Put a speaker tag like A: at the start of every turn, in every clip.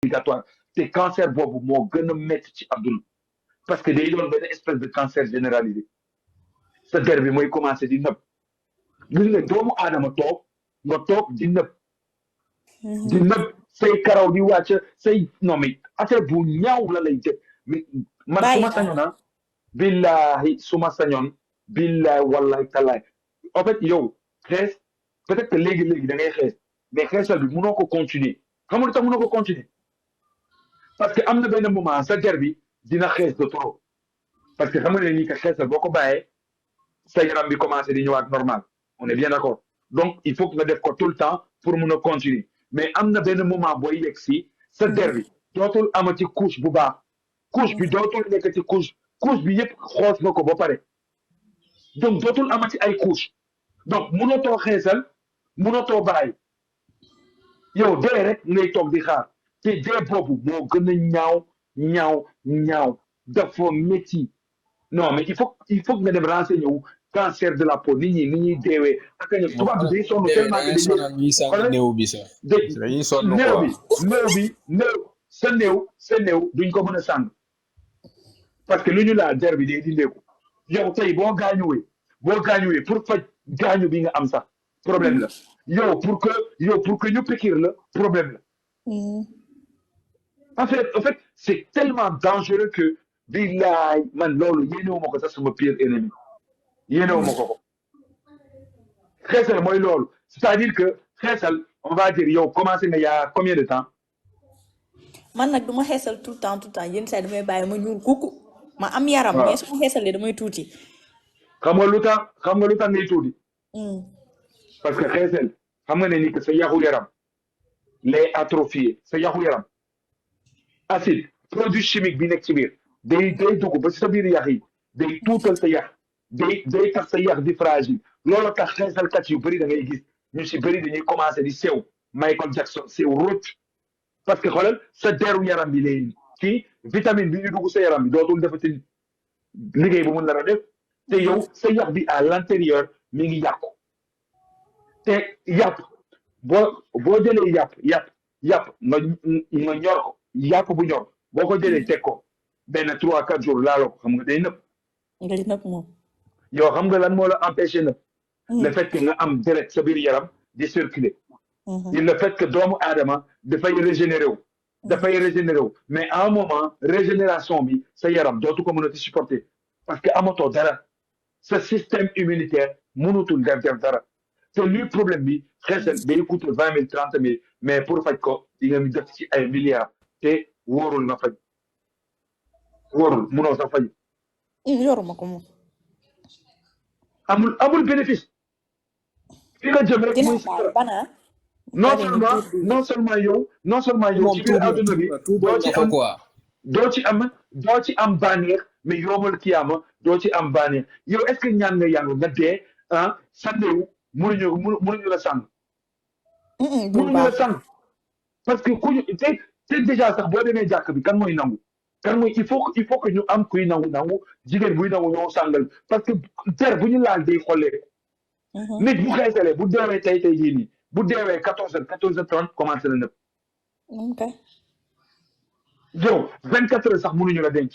A: obligatoire te cancer boobu moo gën a métti ci àdduna parce que day doon benn espèce de cancer généralisé sa der bi mooy commencé di nëb gis nga doomu aadama toog nga toog di nëb say karaw di wàcc say non mais affaire bu ñaaw la lay def mais man su
B: bàyyi
A: ma
B: naa
A: sañoon ah billahi su ma sañoon billahi wallahi talaay en fait yow xees peut-être que léegi-léegi da ngay xees mais xeesal bi mënoo ko continuer xam nga lu tax mënoo ko continuer parce que am na benn moment sa der bi dina xees de trop parce que xam nga ne nii que xeesal boo ko bàyyee sa yaram bi commencé di ñëwaat normal on est bien d'accord donc il faut que nga def ko tout le temps pour mun a continuer mais am na benn moment booy yegg si sa der bi dootul amati couche bu baax couche bi dootul nekk ci couche bi yëpp xoos nga ko ba pare donc dootul amati ay couche donc munatoo xeesal munatoo bàyyi yow dee rek ngay toog di xaar te dee boobu moo gën a ñaaw dafa métti non mais il faut que nga dem renseigner wu cancer de la peau nit ñi ni ñuy deewee ak ñoom
C: moom
A: tubaab bi day sonn
C: da
A: tellement que
C: ngay
A: dañuy
C: sonal ñuy sànni
A: xoolal
C: néew bi sax
A: de
D: dañuy sonn
A: néew
D: quoi.
A: bi sa néew duñ ko mën a sàng parce que lu ñu laa der bi day dindeeku yow tey boo gaañuwee pour faj gaañu bi nga am sax problème la yow pour que ñu piqûre la problème la en fait c'est tellement dangereux que billaay man loolu yéenewuma ko sax sama pire ennemi yéenewuma ko xeesal mooy loolu c'est-à-dire que xeesal on va dire yow commencé nga yaa combien de temps
B: man nag du ma xeesal tout le temps yenn saa yi damay bàyyi ma ñuul kukku ma am yaram
A: waaw
B: mais su ma xeesalee damay tuuti.
A: xam nga lu tax ngay tuuti parce que xeesal xam nga ne ni que sa yaxu yaram lay atrophié sa yaxu yaram acide produit chimique bi nekk ci biir day dugg ba ci sa biir yax yi day tuutal sa yax day tax sa yax di fragile loolu tax xeesalkat yu bëri da ngay gis ñu si bëri dañuy commencé di sew Michael Jackson sew ruuc parce que xoolal sa deru yaram bi lay kii vitamine bi ñu dugg sa yaram bi dootul defati liggéey bu mun nar a def te yow sa yax bi à l'intérieur mi ngi yàqu te yàpp boo jëlee yàpp nga ñor ko yàpp bu ñor boo ko jëlee teg ko benn 3 4 jours laaloo ko xam nga day nëb
B: nga di nëb moom.
A: yow xam nga lan moo la empêché nëb le fait que nga am deret sa biir yaram di circuler le fait que doomu aadama dafay régénérer wu mais à un moment régénération bi sa yaram dootu ko mën a di supporter parce que amatoo dara sa système immunitaire mënutul def dara te luy problème bi xeesal day coûter 20 000 30 000 mais pour faj ko di nga def ci ay milliards te wóorul nga faj wóorul munoo sax faj
B: yoruma ko moom.
A: amul bénéfice fi nga jëm rek
B: dina
A: muy
B: bàyyi bana.
A: non seulement yow
C: moom
A: ci biir àdduna bi
C: tuubal nga ko quoi.
A: doo ci am bànneex mais yomal kiyaama doo ci am bànneex yow est-ce que ñaan nga yàlla nga dee sa néew mënuñu la sànq mënuñu la sànq parce que kuñu te déjà sax boo demee jàkk bi kan mooy nangu il faut que ñu am kuy nangu jigéen buy nangu ñoo sàngal parce que der bu ñu laal day xollee nit bu xeesalee bu deewee tey jii nii bu deewee 14h30 commencé na nëb
B: ok.
A: yow 24 heures sax mënuñu la denc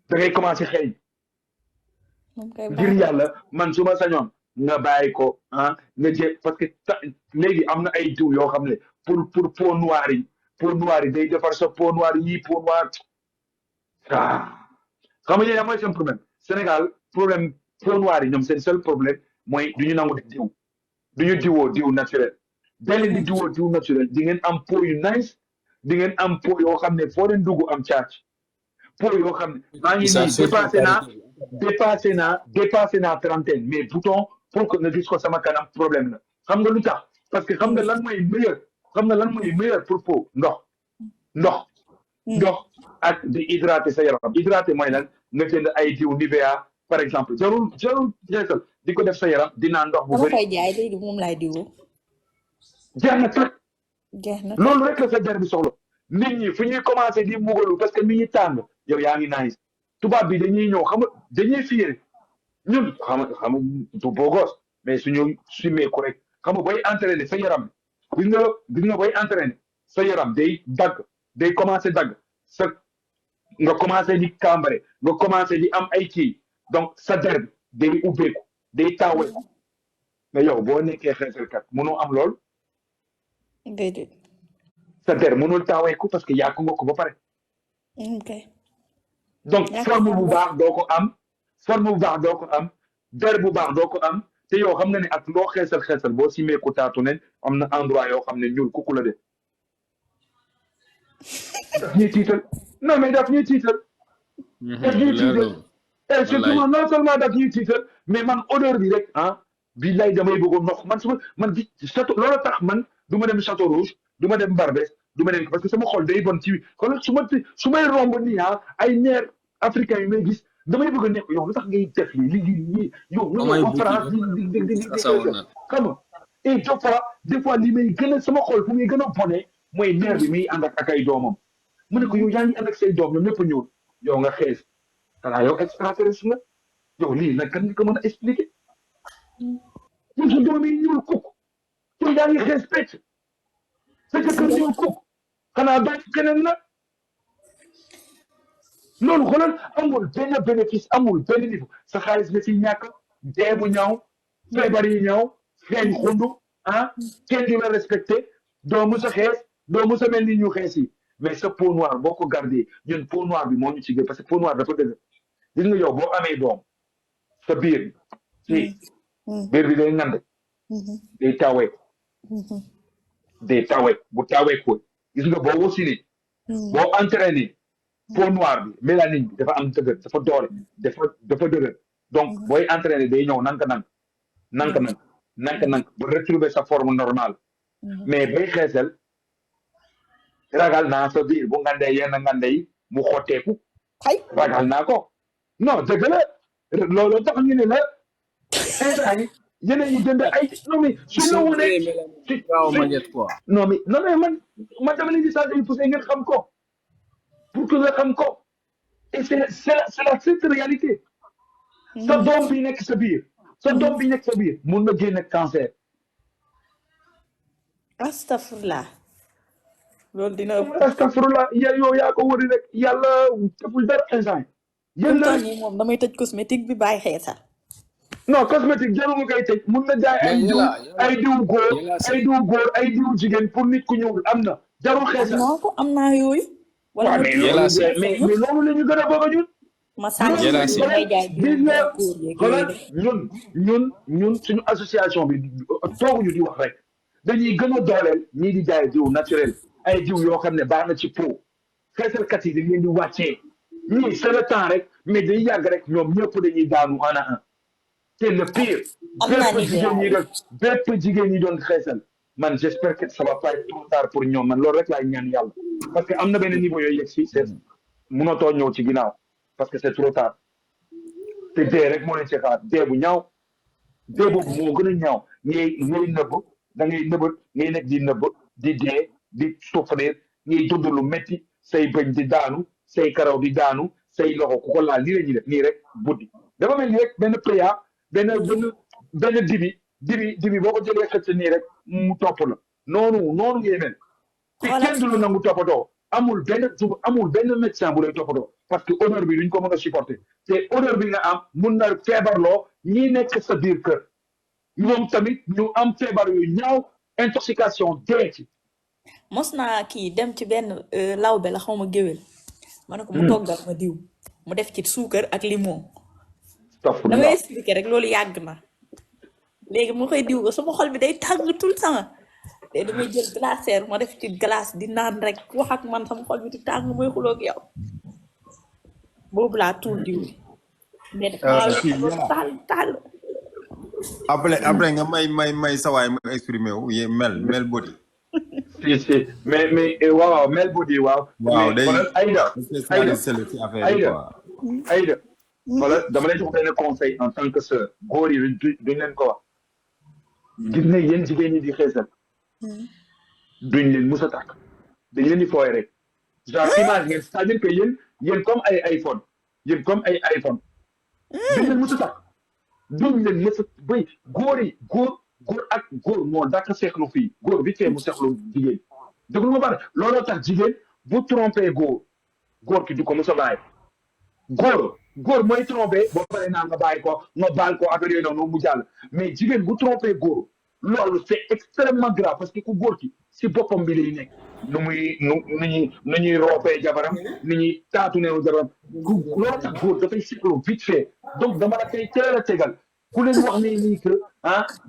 A: da ngay commencé xëy ngir yàlla man su ma sañoon nga bàyyi ko nga jël parce que léegi am na ay diw yoo xam ne pour peau noire yi day defar sa peau noire yi peau noire xam nga yéen mooy seen problème Sénégal problème peau noire yi ñoom seen seul problème mooy du ñu nangu di diw du ñu diw naturel da leen di diw naturel di ngeen am peau yu nice di ngeen am peau yoo xam ne foo leen dugg am caac peau yoo xam ne maa ngi nii dépassé naa trentaine mais bouton pour que nga gis ko sama kanam problème la xam nga lu tax parce que xam nga lan mooy meilleur pour peau ndox ak di hydrater sa yaram hydrater mooy lan nga jënd ay diw Nivea par exemple jarul jeexal di ko def sa yaram dinaa ndox bu bëri
B: dama koy jaay léegi moom laay diwoo.
A: jeex na tàkk
B: jeex na
A: loolu rek la sa jar bi soxla nit ñi fu ñuy commencé di mugalu parce que mi ngi tàng yow yaa ngi nice tubaab bi dañuy ñëw xam nga dañuy fiir ñun xam nga du beau gosse mais suñu sumee ko rek xam nga booy entraîné sa yaram gis nga booy entraîné sa yaram day commencé dagg sa nga commencé di cambrer nga commencé di am ay kii donc sa der bi day ubbeeku day taaweeku mais yow boo nekkee xeesalkat mënoo am lool
B: déedéet.
A: sa der mënul taaweeku parce que yàq nga ko ba pare
B: ok.
A: donc forme bu baax doo ko am forme bu baax doo ko am der bu baax doo ko am te yow xam nga ne ak loo xeesal boo simee ko taatu ne am na endroit yoo xam ne ñuul kuku la de daf ñuy tiital non mais daf ñuy tiital daf ñuy tiital et surtout non seulement daf ñuy tiital mais man odeur bi rek ah bi lay damay bëggoon nox man suma man bi château loolu tax man du ma dem château rouge du ma dem Barbès du ma dem parce que sama xol day bon ci kon su may romb nii ah ay maire africain yi may gis damay bëgg a nekk yow lu tax ngay def lii yow ñu ngi conférence di xam nga et des fois li may gën a sama xol fu muy gën a bone mooy maire bi muy ànd ak ay doomam mu ne ko yow yaa ngi ànd ak say doom ñoom ñëpp a ñëw yow nga xees xanaa yow extraterrestre nga yow lii nag kan nga ko mën a expliquer yow sa doom yi ñuul kuk yow yaa ngi xees pecc sa jëkkër ñuul kuk xanaa doom keneen la loolu xoolal amul benn bénéfice amul benn niveau sa xaalis nga si ñàkk dee bu ñaaw feebar yi ñaaw xeeñ xundu ah kenn du la respecté doo mus a xees doo mus a mel ni ñu xees yi mais sa peau noire boo ko gardé ñun peau noire bi moo ñu ci gën parce que peau noire dafa dëgg gis nga yow boo amee doom sa biir bi biir bi day ngand day tawee bu tawee ko gis nga boo wasilee boo entraîné peau noire bi mélanine bi dafa am dëgër dafa doole dafa dëgër donc booy entraîné day ñëw nank bu retrouver sa forme normale mais bay xeesal ragal naa sa biir bu ngandee yenn ngande yi mu xotteeku ragal naa ko non dëgg la loolu tax ñu ne la instant yi yeneen yi jënd ay non mais suñu wone non mais man dama leen di sant yi poussé ngeen xam ko pour que nga xam ko et c'est la triste réalité sa doom bi nekk sa biir mun na génne cancer
B: astafurlah loolu dina ëpp
A: astafurlah yow yaa ko wëri rek yàlla deful dara instant
B: yéen la moom damay tëj cosmétique bi bàyyi xeesal
A: non cosmétique jarul nga koy tëj mun na jaay ay diw góor ay diw jigéen pour nit ku ñëwul am na jarul xeesal
B: am naa yooyu wala
A: mais loolu la ñu gën a bëgg a ñun
B: ma sànni
A: ñun suñu association bi tooguñu di wax rek dañuy gën a dooleel ñii di jaay diw naturel ay diw yoo xam ne baax na ci peau xeesalkat yi dañ leen di wàccee ñii c'est le temps rek mais day yàgg rek ñoom ñëpp dañuy daanu un à un c'est le pire bépp jigéen ñi doon xeesal man j'espère que ça va pas être trop tard pour ñoom man loolu rek laay ñaan yàlla parce que am na benn niveau yooyu yegg si c'est mënatoo ñëw ci ginnaaw parce que c'est trop tard te dee rek moo leen ci xaar dee bu ñaaw dee boobu moo gën a ñaaw ngay nëbb da ngay nëbb ngay nekk di nëbb di dee di souffrir ngay dund lu metti say bëñ di daanu say karaw di daanu say loxo ku ko laal nii la ñuy def nii rek buddi dafa mel ni rek benn paya benn dibi boo ko jëlee xëcc nii rek mu topp la noonu ngay mel te kenn du la nangu toppatoo amul benn médecin bu lay toppatoo parce que odeur bi duñ ko mën a supporter te odeur bi nga am mun na feebarloo ñi nekk sa biir kër ñoom tamit ñu am feebar yu ñaaw intoxication dee ci
B: mos naa kii dem ci benn lawbe la xaw ma géwél ma ne ko mu toggal ma diw mu def ci suukar ak limon damay expliquer rek loolu yàgg na léegi mu koy diw ko sama xol bi day tàng tout le temps te damay jël glacière ma def ci glace di naan rek wax ak man sama xol bi di tàng mooy xuloog yow boobu laa tuur diw bi mais taal
C: après nga may sawaay mu exprimé wu mel body
A: si mais waaw mel body waaw
C: day
A: Aïda wala dama lay jox benn conseil en tant que sœur góor yi duñ leen ko wax gis ne yéen jigéen ñi di xeesal duñ leen mus a tàkk dañ leen di fooy rek genre image ngeen c'est-à-dire que yéen comme ay iPhone duñ leen mus a tàkk duñ leen mus a góor ak góor moo dàkk seexlu fii góor bi fee mu seexlu jigéen déglu ma bari looloo tax jigéen bu trompé góor ki du ko mos a bàyyi góor mooy trompé boo paree naa nga bàyyi ko nga baal ko affaire yooyu noonu mu jàll mais jigéen bu trompé góor loolu c'est extrêmement grave parce que ku góor ki si boppam bi lay nekk nu ñuy roopee jabaram ni ñuy taatu neewu jabaram loolu tax góor dafay cyclo vite fait donc dama la koy teel a tegal ku leen wax ne nii que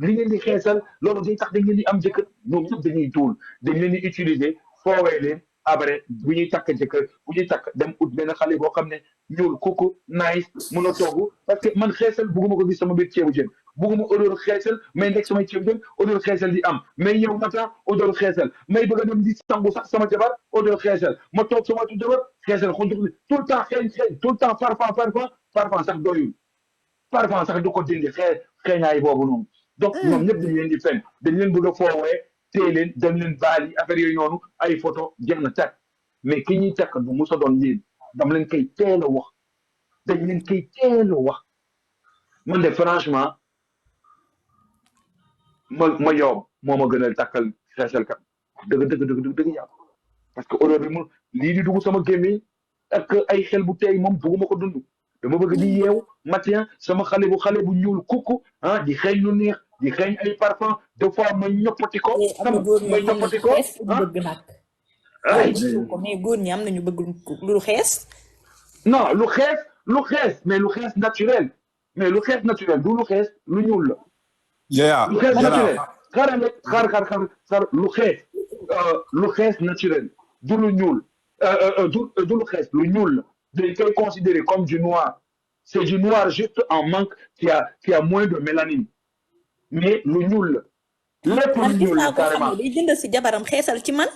A: li ngeen di xeesal loolu day tax dañ leen di am jëkkër ñoom ñëpp dañuy tuul dañ leen di utiliser foowee leen après bu ñuy takk jëkkër bu ñuy takk dem ut benn xale boo xam ne ñuul kooku nice mun a togg parce que man xeesal bugguma ko gis sama biir ceebu jën bugguma odeur xeesal may nekk samay ceebu jën odeur xeesal di am mais yow matin odeur xeesal may bëgg a dem di sangu sax sama jabar odeur xeesal ma toog sama tu jabar xeesal xuntu tout le temps xeeñ tout le temps parfum sax doyul parfum sax du ko dindi xeeñaay boobu noonu donc ñoom ñëpp dañ leen di fen dañ leen bëgg a foowee téye leen dem leen baali affaire yooyu noonu ay photo jeex na tàkk mais ki ñuy takk du musa doon yéen dam leen koy teel a wax dañ leen koy teel a wax man de franchement ma yow moo ma gënal takkal xeesalkat dëgg yàlla parce que odeur bi mu lii di dugg sama gémmiñ ak ay xel bu tey moom bugguma ko dund dama bëgg di yeew matin sama xale bu ñuul kukku di xeeñ lu neex di xeeñ ay parfum des fois ma ñoppati ko ma ñoppati ko
B: bëgg nag ay mais góor ñi am nañu bëgg lu xees
A: non lu xees mais lu xees naturel du lu xees lu ñuul la lu xees naturel xaar lu xees naturel du lu ñuul du lu xees lu ñuul la dañ koy considéré comme du noir c'est du noir juste en manque qui a moins de mélanine mais lu ñuul la lépp lu ñuul la carrément
B: day jënd si jabaram xeesal ci man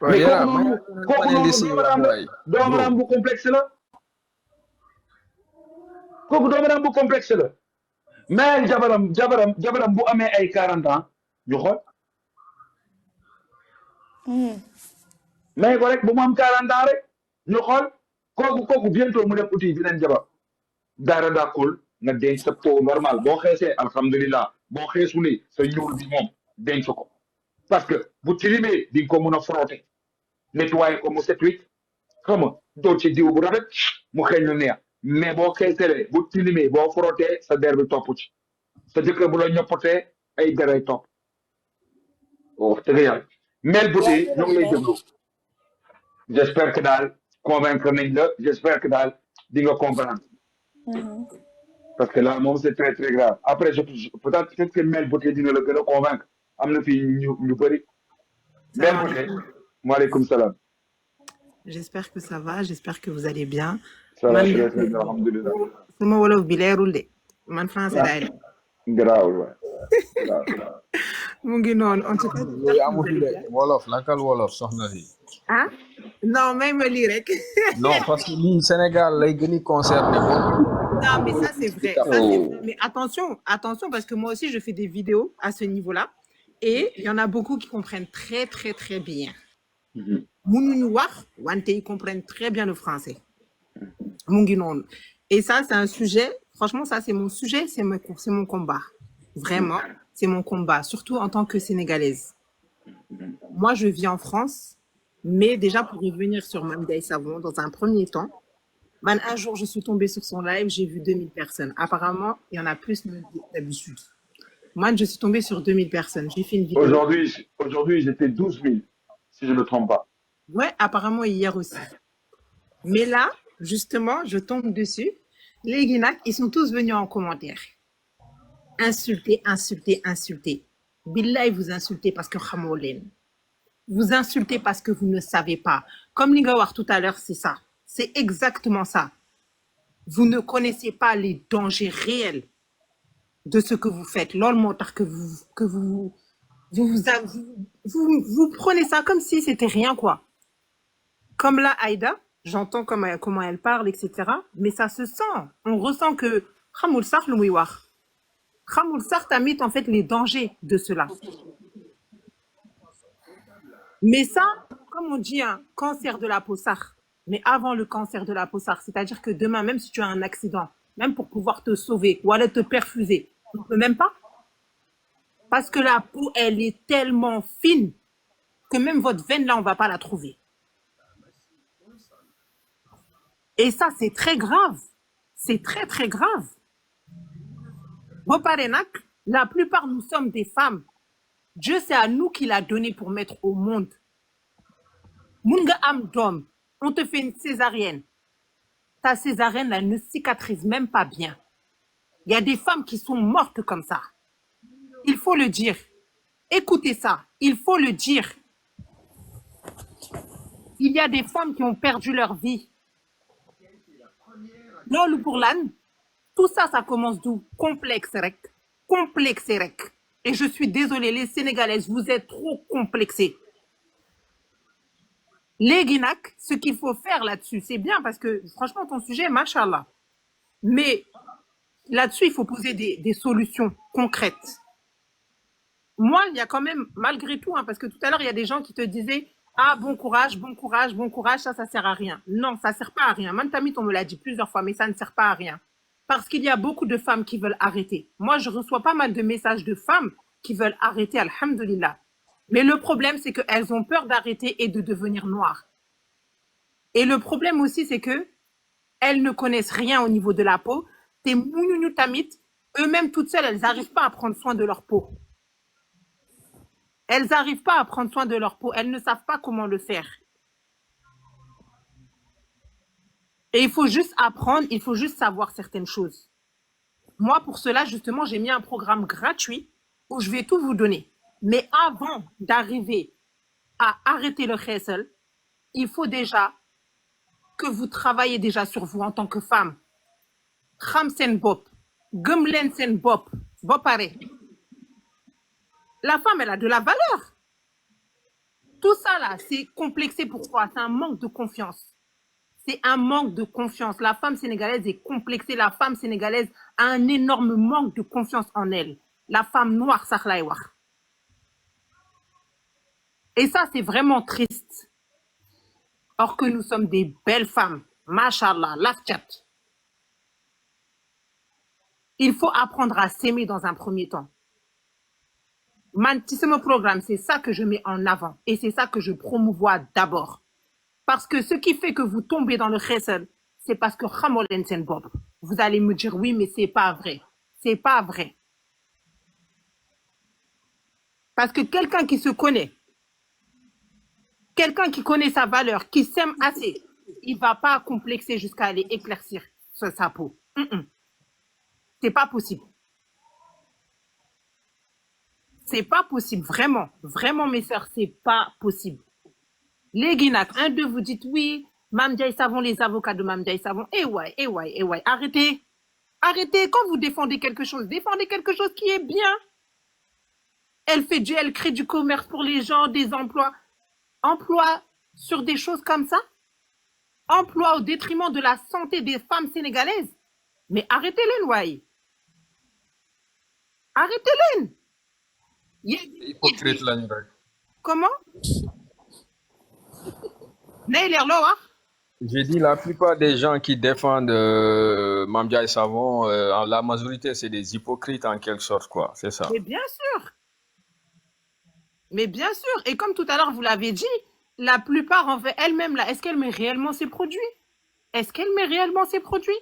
A: mais kooku noonu doomaram bu complexe la mais jabaram bu amee ay 40 ans ñu xool mais ko rek bu mu am 40 ans rek ñu xool kooku bientôt mu def uti beneen jabar dara dàqul nga denc sa peau normal boo xeesee alhamdulilah boo xeesulee sa ñuul bi moom denc ko parce que bu tilimee di nga ko mun a frotter nettoyer ko mu set wicc xam nga doo ci diw bu rafet mu xeeñ lu neex mais boo xeesalee bu tilimee boo frotter sa der bi topp ci sa jëkkër bu la ñoppatee ay garay topp wax dëgg yàlla Mel Bouti ñu ngi lay déglu j'espère que daal convaincre nañ la j'espère que daal di nga comprendre parce que là moom c'est très très grave après peut-être que Mel Bouti dina la gën a convaincre am na fii ñu bëri Mel Bouti maaleykum salaam
D: j'espère que ça va j'espère que vous allez bien
A: ça va très très bien alhamdulilah
D: sama wolof bi leerul de man français daay
A: garaawul waay
D: mu ngi noonu en tout cas
C: wolof nakal wolof soxna si
D: ah non may ma lii rek
C: non parce que lii Sénégal lay gën a concerné bon
D: non mais ça c'est vrai mais attention parce que moi aussi je fais des vidéos à ce niveau-là et il y en a beaucoup qui comprennent très très très bien mënuñu wax wante ils comprennent très bien le français mu ngi noonu et ça c'est un sujet franchement ça c'est mon sujet c'est mon combat vraiment c'est mon combat surtout en tant que Sénégalaise moi je vis en France mais déjà pour revenir sur Mame Ndiaye Savon dans un premier temps un jour je suis tombée sur son live j'ai vu 2000 personnes apparemment il y en a plus d'habitude moi je suis tombée sur 2000 personnes j'ai fait une vidéo
A: aujourd'hui j'étais 12 000 si je ne me trompe pas
D: ouais apparemment hier aussi mais là justement je tombe dessus léegi nag ils sont tous venus en commentaire insulter billaay vous insultez parce que xamoo leen vous insultez parce que vous ne savez pas comme li nga wax tout à l'heure c'est ça c'est exactement ça vous ne connaissez pas les dangers réels de ce que vous faites loolu moo tax que vous prenez ça comme si c'était rien quoi comme là Aïda j'entends comment elle parle etc mais ça se sent on ressent que xamul sax lu muy wax xamul sax tamit en fait les dangers de cela mais ça comme on dit un cancer de la peau sax mais avant le cancer de la peau sax c'est-à-dire que demain même si tu as un accident même pour pouvoir te sauver ou aller te perfuser on ne peut même pas parce que la peau elle est tellement fine que même votre veine, là, on va pas la trouver. Et ça, c'est très grave. C'est très, très grave. Boparenak, la plupart, nous sommes des femmes. Dieu, c'est à nous qu'il a donné pour mettre au monde. Munga am dom, on te fait une césarienne. Ta césarienne, elle ne cicatrise même pas bien. Il y a des femmes qui sont mortes comme ça. Il faut le dire. Écoutez ça, il faut le dire. Il y a des femmes qui ont perdu leur vie. Lolo pour l'âne, tout ça, ça commence d'où? Complexe, rek. Complexe, rek. Et je suis désolée, les Sénégalaises, vous êtes trop complexées. Les Guinac, ce qu'il faut faire là-dessus, c'est bien parce que franchement, ton sujet, machallah. Mais là-dessus, il faut poser des solutions concrètes. Moi, il y a quand même, malgré tout, hein, parce que tout à l'heure, il y a des gens qui te disaient ah, bon courage, bon courage, bon courage, ça sert à rien. Non, ça sert pas à rien. Mantamit, on me l'a dit plusieurs fois, mais ça ne sert pas à rien. Parce qu'il y a beaucoup de femmes qui veulent arrêter. Moi, je reçois pas mal de messages de femmes qui veulent arrêter, alhamdulillah. Mais le problème, c'est qu'elles ont peur d'arrêter et de devenir noires. Et le problème aussi, c'est que elles ne connaissent rien au niveau de la peau. Tes mounoutamit, eux-mêmes toutes seules, elles n'arrivent pas à prendre soin de leur peau. Elles n'arrivent pas à prendre soin de leur peau. Elles ne savent pas comment le faire. Et il faut juste apprendre, il faut juste savoir certaines choses. Moi, pour cela, justement, j'ai mis un programme gratuit où je vais tout vous donner. Mais avant d'arriver à arrêter le khessel, il faut déjà que vous travaillez déjà sur vous en tant que femme. Khamsen bop, gumlen sen bop, bopare. La femme, elle a de la valeur. Tout ça là, c'est complexé. Pourquoi? C'est un manque de confiance. C'est un manque de confiance. La femme sénégalaise est complexée. La femme sénégalaise a un énorme manque de confiance en elle. La femme noire, sakhlaywa. Et ça, c'est vraiment triste. Or que nous sommes des belles femmes. Mashallah, lafchat. Il faut apprendre à s'aimer dans un premier temps. Mon programme, c'est ça que je mets en avant. Et c'est ça que je promouvois d'abord. Parce que ce qui fait que vous tombez dans le khessel, c'est parce que Khamolen Sen Bob. Vous allez me dire oui, mais c'est pas vrai. C'est pas vrai. Parce que quelqu'un qui se connaît, quelqu'un qui connaît sa valeur, qui s'aime assez, il va pas complexer jusqu'à aller éclaircir sa peau. C'est pas possible. C'est pas possible, vraiment. Vraiment, mes sœurs, c'est pas possible. Les Guinac, un d'eux vous dites oui, Mame Ndiaye Savon, les avocats de Mame Ndiaye Savon. Eh ouais. Arrêtez. Arrêtez. Quand vous défendez quelque chose qui est bien. Elle crée du commerce pour les gens, des emplois. Emploi sur des choses comme ça. Emploi au détriment de la santé des femmes sénégalaises. Mais arrêtez-les, ouais. Arrêtez-les.
E: Hypocrite là,
D: Comment?
E: J'ai dit la plupart des gens qui défendent Mame Ndiaye Savon, la majorité c'est des hypocrites en quelque sorte, quoi. C'est ça.
D: Mais bien sûr. Mais bien sûr. Et comme tout à l'heure vous l'avez dit, la plupart en fait elle-même là, est-ce qu'elle met réellement ses produits? Est-ce qu'elle met réellement ses produits?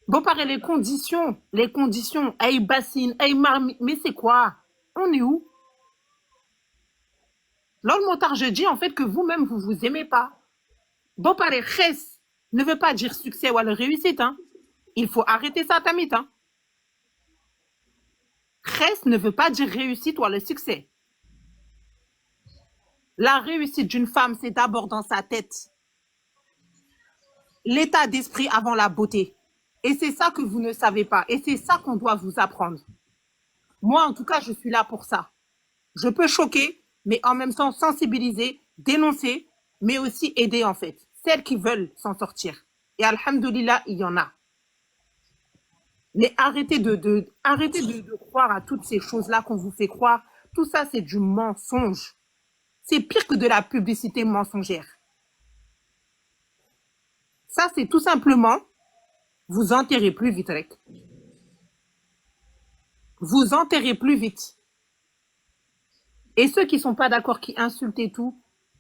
D: Bon, pareil, les conditions, ay bassine, ay marmite, mais c'est quoi? On est où? Là, le motard, je dis en fait que vous-même, vous vous aimez pas. Bon, pareil, khess ne veut pas dire succès ou la réussite, hein. Il faut arrêter ça, tamit, hein. Khess ne veut pas dire réussite ou le succès. La réussite d'une femme, c'est d'abord dans sa tête. L'état d'esprit avant la beauté. Et c'est ça que vous ne savez pas. Et c'est ça qu'on doit vous apprendre. Moi, en tout cas, je suis là pour ça. Je peux choquer, mais en même temps sensibiliser, dénoncer, mais aussi aider en fait. Celles qui veulent s'en sortir. Et alhamdoulilah, il y en a. Mais arrêtez de croire à toutes ces choses-là qu'on vous fait croire. Tout ça, c'est du mensonge. C'est pire que de la publicité mensongère. Ça, c'est tout simplement... Vous enterrez plus vite, Rek. Vous enterrez plus vite. Et ceux qui sont pas d'accord, qui insultent et tout,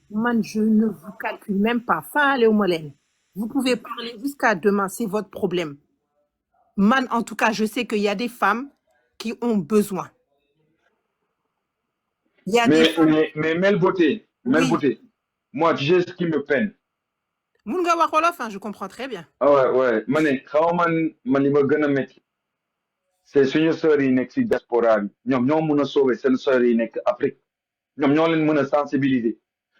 D: man, je ne vous calcule même pas. Fallait au molène. Vous pouvez parler jusqu'à demain, c'est votre problème. Man, en tout cas, je sais qu'il y a des femmes qui ont besoin. Il y a des femmes...
A: Mais Mel Beauté,
D: Oui.
A: moi, tu sais ce qui me peine.
D: Mun nga wax wolof, hein, je comprends très bien.
A: Ah ouais, man li ma gën a métti c'est suñu sœurs yi nekk ci diaspora bi ñoom ñoo mun a sauver seen sœurs yi nekk Afrique ñoom ñoo leen mën a sensibiliser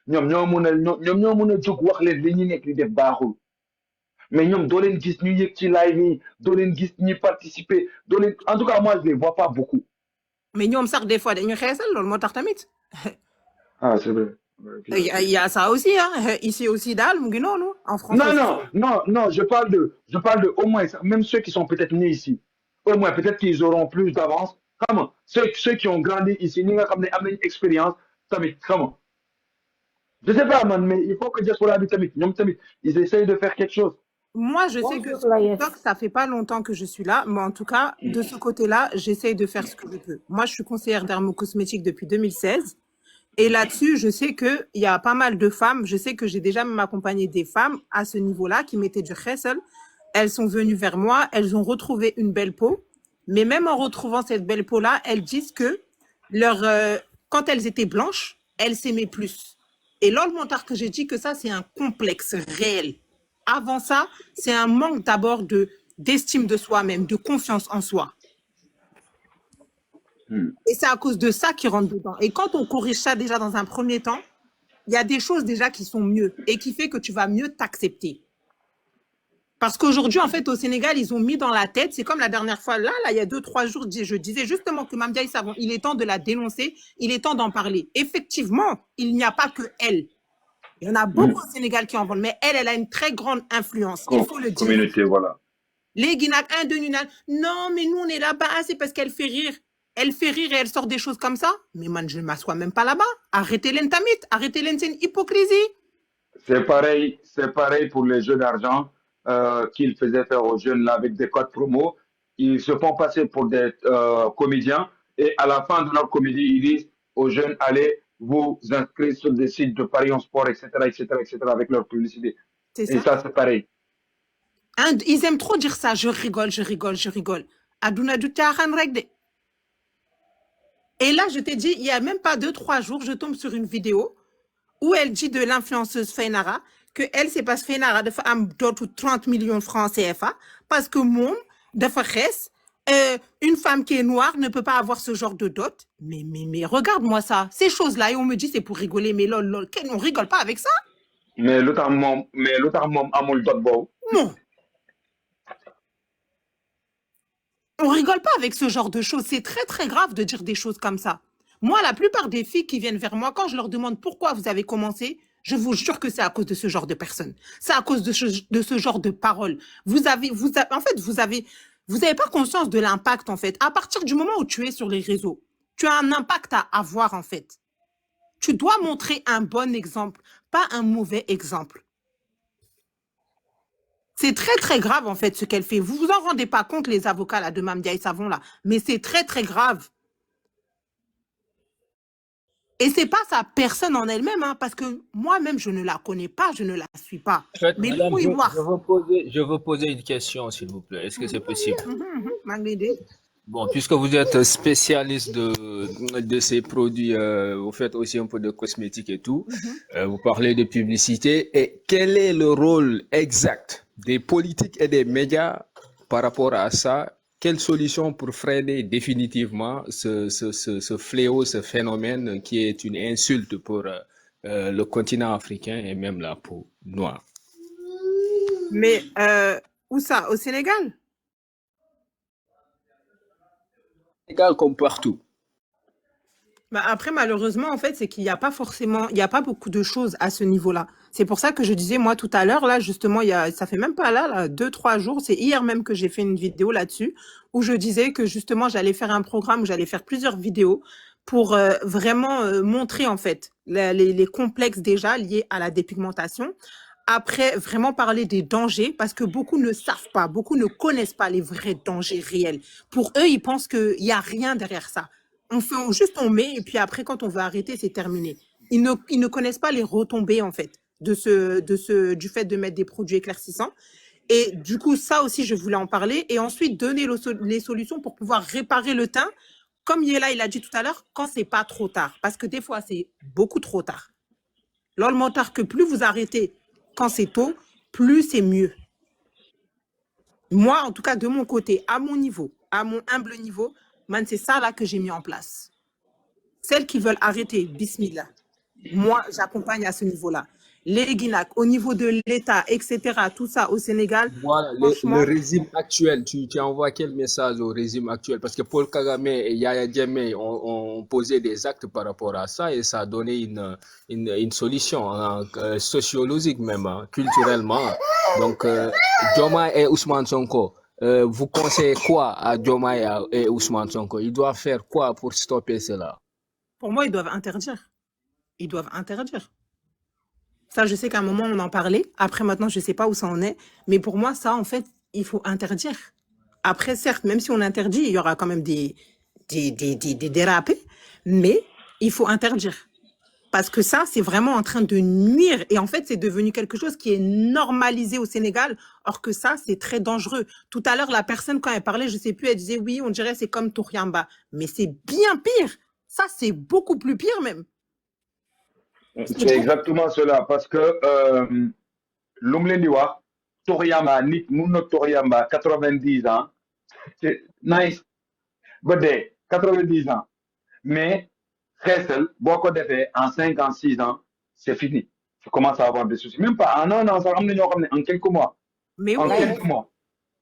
A: ñoom ñoo mun a jóg wax leen li ñu nekk di def baaxul mais ñoom doo leen gis ñu yëg ci live yi doo leen gis ñi participer doo leen en tout cas moi je les vois pas beaucoup.
D: Mais ñoom sax des fois dañuy xeesal loolu moo tax tamit.
A: Ah c'est vrai.
D: Il y a ça aussi, hein. Ici aussi, daal, mu ngi noonu, en France.
A: Non, je parle de au moins, même ceux qui sont peut-être nés ici, au moins, peut-être qu'ils auront plus d'avance. Comment? Ceux qui ont grandi ici, ni nga xam ne am nañ expérience, tamit, comment? Je sais pas, man, mais il faut que diaspora bi tamit, ñoom tamit, ils essayent de faire quelque chose.
D: Moi, je sais que sur TikTok, ça fait pas longtemps que je suis là, mais en tout cas, de ce côté-là, j'essaye de faire ce que je peux. Moi, je suis conseillère dermocosmétique depuis 2016. Et là-dessus, je sais qu'il y a pas mal de femmes. Je sais que j'ai déjà même accompagné des femmes à ce niveau-là qui mettaient du khessel. Elles sont venues vers moi. Elles ont retrouvé une belle peau. Mais même en retrouvant cette belle peau-là, elles disent que quand elles étaient blanches, elles s'aimaient plus. Et lors de mon temps que j'ai dit que ça, c'est un complexe réel. Avant ça, c'est un manque d'abord d'estime de soi-même, de confiance en soi. Et c'est à cause de ça qu'ils rentrent dedans. Et quand on corrige ça déjà dans un premier temps, il y a des choses déjà qui sont mieux et qui fait que tu vas mieux t'accepter. Parce qu'aujourd'hui, en fait, au Sénégal, ils ont mis dans la tête, c'est comme la dernière fois, là, il y a 2-3 jours, je disais justement que Mame Ndiaye Savon, il est temps de la dénoncer, il est temps d'en parler. Effectivement, il n'y a pas que elle. Il y en a beaucoup au Sénégal qui en vendent, mais elle a une très grande influence. Il faut le dire.
A: Communauté, voilà.
D: Les Guinak, non, mais nous, on est là-bas, c'est parce qu'elle fait rire. Elle fait rire et elle sort des choses comme ça. Mais man, je ne m'assois même pas là-bas. Arrêtez l'entamit. Arrêtez c'est une hypocrisie.
A: C'est pareil pour les jeux d'argent qu'ils faisaient faire aux jeunes là avec des codes promo. Ils se font passer pour des comédiens et à la fin de leur comédie, ils disent aux jeunes, allez vous inscrire sur des sites de Paris en sport, etc., avec leur publicité. Et ça, c'est pareil.
D: Ils aiment trop dire ça. Je rigole. Aduna du tiaxan rek de. Et là, je t'ai dit, il n'y a même pas 2-3 jours, je tombe sur une vidéo où elle dit de l'influenceuse Feynara que elle, c'est parce que Feynara dafa am dot ou 30 millions de francs CFA parce que moom dafa xees, une femme qui est noire ne peut pas avoir ce genre de dot. Mais regarde-moi ça. Ces choses-là, et on me dit c'est pour rigoler, mais lol, on rigole pas avec ça.
A: Mais l'autre mom amul dot boobu.
D: Non. On rigole pas avec ce genre de choses. C'est très, très grave de dire des choses comme ça. Moi, la plupart des filles qui viennent vers moi, quand je leur demande pourquoi vous avez commencé, je vous jure que c'est à cause de ce genre de personnes. C'est à cause de ce genre de paroles. Vous avez pas conscience de l'impact, en fait. À partir du moment où tu es sur les réseaux, tu as un impact à avoir, en fait. Tu dois montrer un bon exemple, pas un mauvais exemple. C'est très, très grave, en fait, ce qu'elle fait. Vous vous en rendez pas compte, les avocats là, de Mame Ndiaye Savon, là. Mais c'est très, très grave. Et c'est pas sa personne en elle-même, hein, parce que moi-même, je ne la connais pas, je ne la suis pas.
E: En fait,
D: mais
E: madame, je veux poser une question, s'il vous plaît. Est-ce que c'est possible? Bon, puisque vous êtes spécialiste de ces produits, vous faites aussi un peu de cosmétiques et tout, vous parlez de publicité. Et quel est le rôle exact des politiques et des médias par rapport à ça? Quelle solution pour freiner définitivement ce fléau, ce phénomène qui est une insulte pour le continent africain et même la peau noire?
D: Mais où ça? Au Sénégal?
E: Sénégal comme partout.
D: Bah après, malheureusement, en fait, c'est qu'il n'y a pas forcément, il n'y a pas beaucoup de choses à ce niveau-là. C'est pour ça que je disais, moi, tout à l'heure, là, justement, ça fait même pas là 2-3 jours, c'est hier même que j'ai fait une vidéo là-dessus, où je disais que, justement, j'allais faire un programme où j'allais faire plusieurs vidéos pour vraiment montrer, en fait, les complexes déjà liés à la dépigmentation. Après, vraiment parler des dangers, parce que beaucoup ne savent pas, beaucoup ne connaissent pas les vrais dangers réels. Pour eux, ils pensent qu'il n'y a rien derrière ça. on met, et puis après, quand on veut arrêter, c'est terminé. Ils ne connaissent pas les retombées, en fait, du fait de mettre des produits éclaircissants. Et du coup, ça aussi, je voulais en parler. Et ensuite, donner les solutions pour pouvoir réparer le teint. Comme Yela, il a dit tout à l'heure, quand c'est pas trop tard. Parce que des fois, c'est beaucoup trop tard. Lors le tard que plus vous arrêtez quand c'est tôt, plus c'est mieux. Moi, en tout cas, de mon côté, à mon niveau, à mon humble niveau, man, c'est ça là que j'ai mis en place. Celles qui veulent arrêter, bismillah. Moi, j'accompagne à ce niveau-là. Les Guinac, au niveau de l'État, etc., tout ça au Sénégal.
E: Voilà, le régime actuel, tu envoies quel message au régime actuel? Parce que Paul Kagame et Yaya Jammeh ont posé des actes par rapport à ça et ça a donné une solution sociologique même, culturellement. Donc, Diomaye et Ousmane Sonko, vous conseillez quoi à Diomaye et Ousmane Sonko? Ils doivent faire quoi pour stopper cela?
D: Pour moi, ils doivent interdire. Ils doivent interdire. Ça, je sais qu'à un moment, on en parlait. Après, maintenant, je ne sais pas où ça en est. Mais pour moi, ça, en fait, il faut interdire. Après, certes, même si on interdit, il y aura quand même des dérapés. Mais il faut interdire. Parce que ça, c'est vraiment en train de nuire. Et en fait, c'est devenu quelque chose qui est normalisé au Sénégal. Or que ça, c'est très dangereux. Tout à l'heure, la personne, quand elle parlait, je ne sais plus, elle disait, oui, on dirait c'est comme Touriamba. Mais c'est bien pire. Ça, c'est beaucoup plus pire même.
A: C'est exactement cela, parce que l'Omlendiwa, Toriyama, Nick Muno Toriyama, 90 ans, c'est nice, but 90 ans. Mais, Kressel, beaucoup de fait, en 5 ans, 6 ans, c'est fini. Tu commences à avoir des soucis. Même pas en un an, ça ramène en quelques mois.
D: Mais
A: en
D: oui.
A: quelques mois.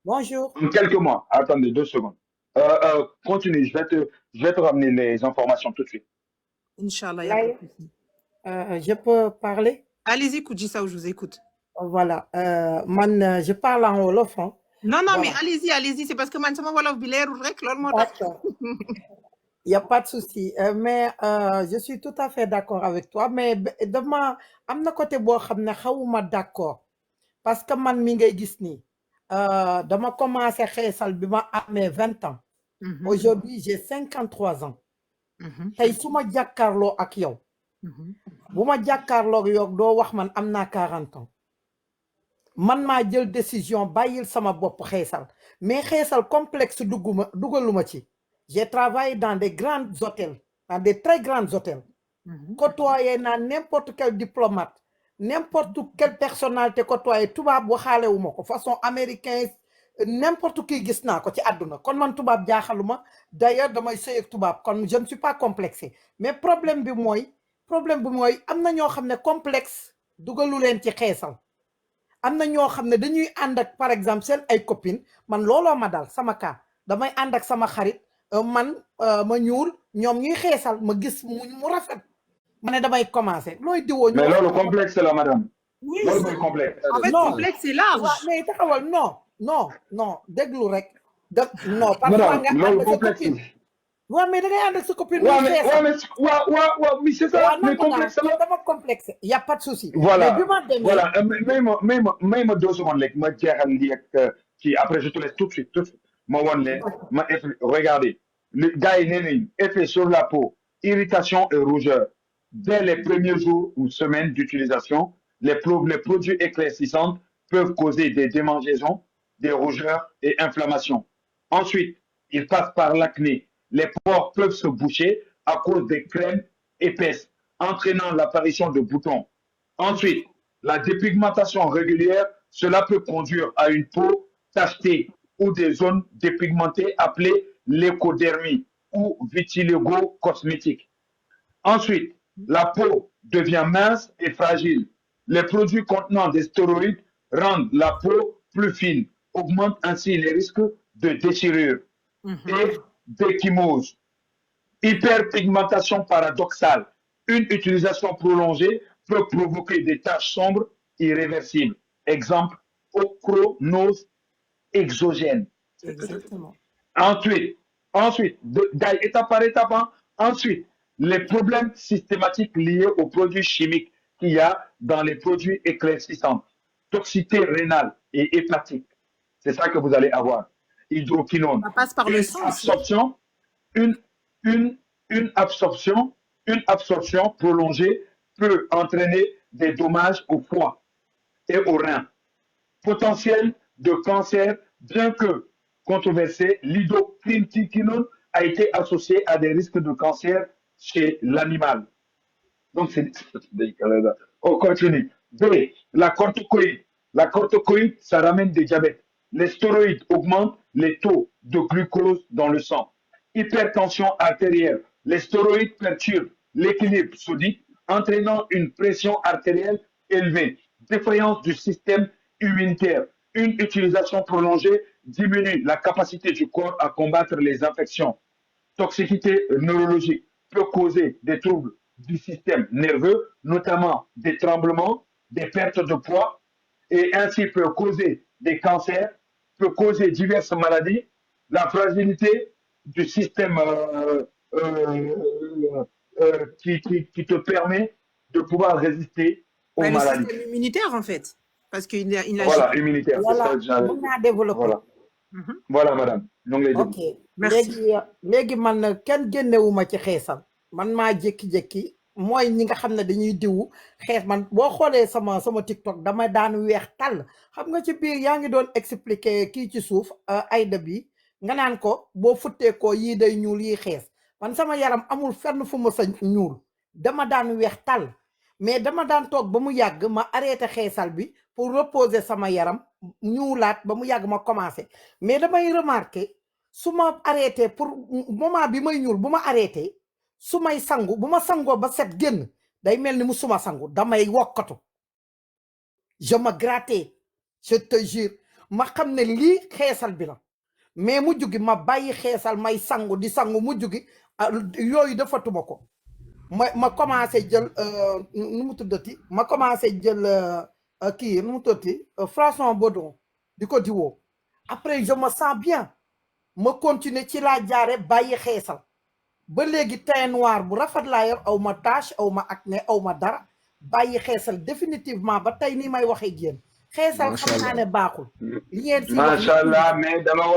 D: Bonjour.
A: En quelques mois. Attendez 2 secondes. Continue, je vais te ramener les informations tout de suite.
D: Inch'Allah.
F: Je peux parler?
D: Allez-y, Koudjissa, je vous écoute.
F: Voilà. Je parle en Wolof. Hein.
D: Non, voilà. Mais allez-y. C'est parce que man, sama Wolof bilère ou rek,
F: d'accord. Il n'y a pas de souci. Mais je suis tout à fait d'accord avec toi. Mais demain, amna côté bo xamne xawuma d'accord. Parce que man mi ngay gis ni dama commencé xéssal bima amé 20 ans. Aujourd'hui, j'ai 53 ans. Tay suma jakarlo ak yow. Bu ma jàkkaarloog yow doo wax man am naa 40 ans man maa jël décision bàyyil sama bopp xeesal mais xeesal complexe dugaluma ci. J'ai travaillé dans des grands hôtels, dans des très grands hôtels. Côtoyé naa n'importe quel diplomate, n'importe quelle personnalité côtoyé tubaab waxaale wu ma ko façon américain n'importe qui gis naa ko ci àdduna kon man tubaab jaaxaluma. D'ailleurs damay sëy ak tubaab kon je ne suis pas complexé mais problème bi mooy am na ñoo xam ne complexe dugalu leen ci xeesal am na ñoo xam ne dañuy ànd ak par exemple seen ay copines man looloo ma dal sama cas damay ànd ak sama xarit man ma ñuul ñoom ñuy xeesal ma gis mu rafet ma ne damay commencer looy diwoo.
A: mais loolu complexe la madame.
D: oui
A: loolu mooy complexe.
D: en fait complexe c'est large.
F: mais taxawal non déglu rek. non parfois nga ànd sa copine. Ouais, mais da ngay ànd ak sa copine.
A: mais c'est ça. mais complexe la
F: dama complexe. Il y a pas de souci.
A: Voilà.
F: Voilà.
A: May ma 2 secondes rek ma jeexal lii ak kii après je te laisse tout de suite ma won leen ma regardez le gars yi nee nañ effet sur la peau irritation et rougeur dès les premiers jours ou semaines d'utilisation les produits éclaircissants peuvent causer des démangeaisons, des rougeurs et inflammations. Ensuite, ils passent par l'acné. Les pores peuvent se boucher à cause des crèmes épaisses, entraînant l'apparition de boutons. Ensuite, la dépigmentation régulière, cela peut conduire à une peau tachetée ou des zones dépigmentées appelées l'écodermie ou vitiligo cosmétique. Ensuite, la peau devient mince et fragile. Les produits contenant des stéroïdes rendent la peau plus fine, augmentent ainsi les risques de déchirure et d'échymose. Hyperpigmentation paradoxale. Une utilisation prolongée peut provoquer des taches sombres irréversibles. Exemple, ochronose exogène.
D: Exactement.
A: Ensuite, étape par étape, ensuite, les problèmes systématiques liés aux produits chimiques qu'il y a dans les produits éclaircissants, toxicité rénale et hépatique. C'est ça que vous allez avoir. Hydroquinone.
D: Ça passe par le sang.
A: Absorption, une Une absorption prolongée peut entraîner des dommages au foie et aux reins. Potentiel de cancer, bien que controversé, l'hydroquinone a été associé à des risques de cancer chez l'animal. Donc, c'est... On continue. B, la corticoïde. La corticoïde, ça ramène des diabètes. Les stéroïdes augmentent les taux de glucose dans le sang. Hypertension artérielle. Les stéroïdes perturbent l'équilibre sodique, entraînant une pression artérielle élevée. Défaillance du système immunitaire. Une utilisation prolongée diminue la capacité du corps à combattre les infections. Toxicité neurologique peut causer des troubles du système nerveux, notamment des tremblements, des pertes de poids, et ainsi peut causer des cancers, peut causer diverses maladies, la fragilité du système qui te permet de pouvoir résister aux maladies.
D: Le système immunitaire, en fait. Parce qu'il n'a
A: Voilà, immunitaire.
F: Voilà, mën naa développer.
A: Voilà. Voilà, madame.
F: Ok. léegi man kenn génnewuma ci xeesal. Man maa jékki-jékki mooy ñi nga xam ne dañuy diwu xees man boo xoolee sama TikTok dama daan weex tàll xam nga ci biir yaa ngi doon expliquer kii ci suuf ayda bi nga naan ko boo futtee ko yii day ñuul yii xees man sama yaram amul fenn fu ma sa ñuul dama daan weex tàll mais dama daan toog ba mu yàgg ma arrêté xeesal bi pour reposer sama yaram ñuulaat ba mu yàgg ma commencé mais damay remarqué su ma arrêté pour moment bi may ñuul bu ma arrêté su may sangu bu ma sangoo ba set génn day mel ni mu suma sangu damay wokkatu je me grattais je te jure ma xam ne lii xeesal bi la mais mujj gi ma bàyyi xeesal may sangu di sangu mujj gi yooyu defatuma ko ma commencé jël nu mu tuddati ma commencé jël kii nu mu tuddati François Baudon di ko diwoo après je me sens bien ma continuer ci laa jaare bàyyi xeesal ba léegi teint noir bu rafet laa yor aw ma tache aw ma acné aw ma dara bàyyi xeesal définitivement ba tey nii may waxee génn xeesal xam naa ne baaxul li ngeen si
A: macha allah mais dama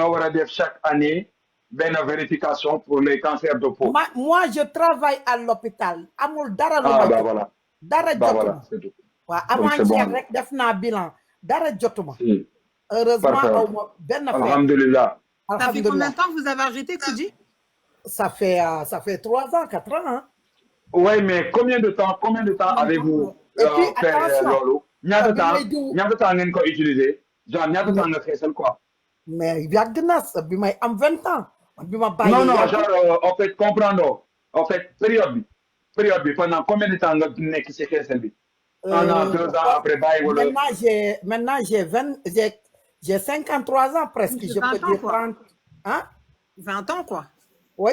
A: war a def chaque année benn vérification pour les cancers de peau.
F: moi je travaille à l'hôpital amul dara lu
A: bah voilà
F: dara jotuma waaw avant-hier rek def naa bilan dara jotuma heureusement aw ma benn
A: alhamdulillah.
D: Ça fait combien de temps que vous avez arrêté, Koudy?
F: Ça fait 3 ans, 4 ans. Hein?
A: Oui, mais combien de temps avez-vous fait Lolo? Ñaata temps ngeen ko utiliser? Genre ñaata temps nga xeesal quoi?
F: Mais yàgg na bi may am 20 ans. Bi ma bàyyi
A: non genre en fait comprendre en fait période bi pendant combien de temps nga nekk ci xeesal bi? 1 an, 2 ans après bàyyi wala?
F: Maintenant j'ai 53 ans presque. Je peux dire 30 hein?
D: 20 ans quoi.
F: Oui.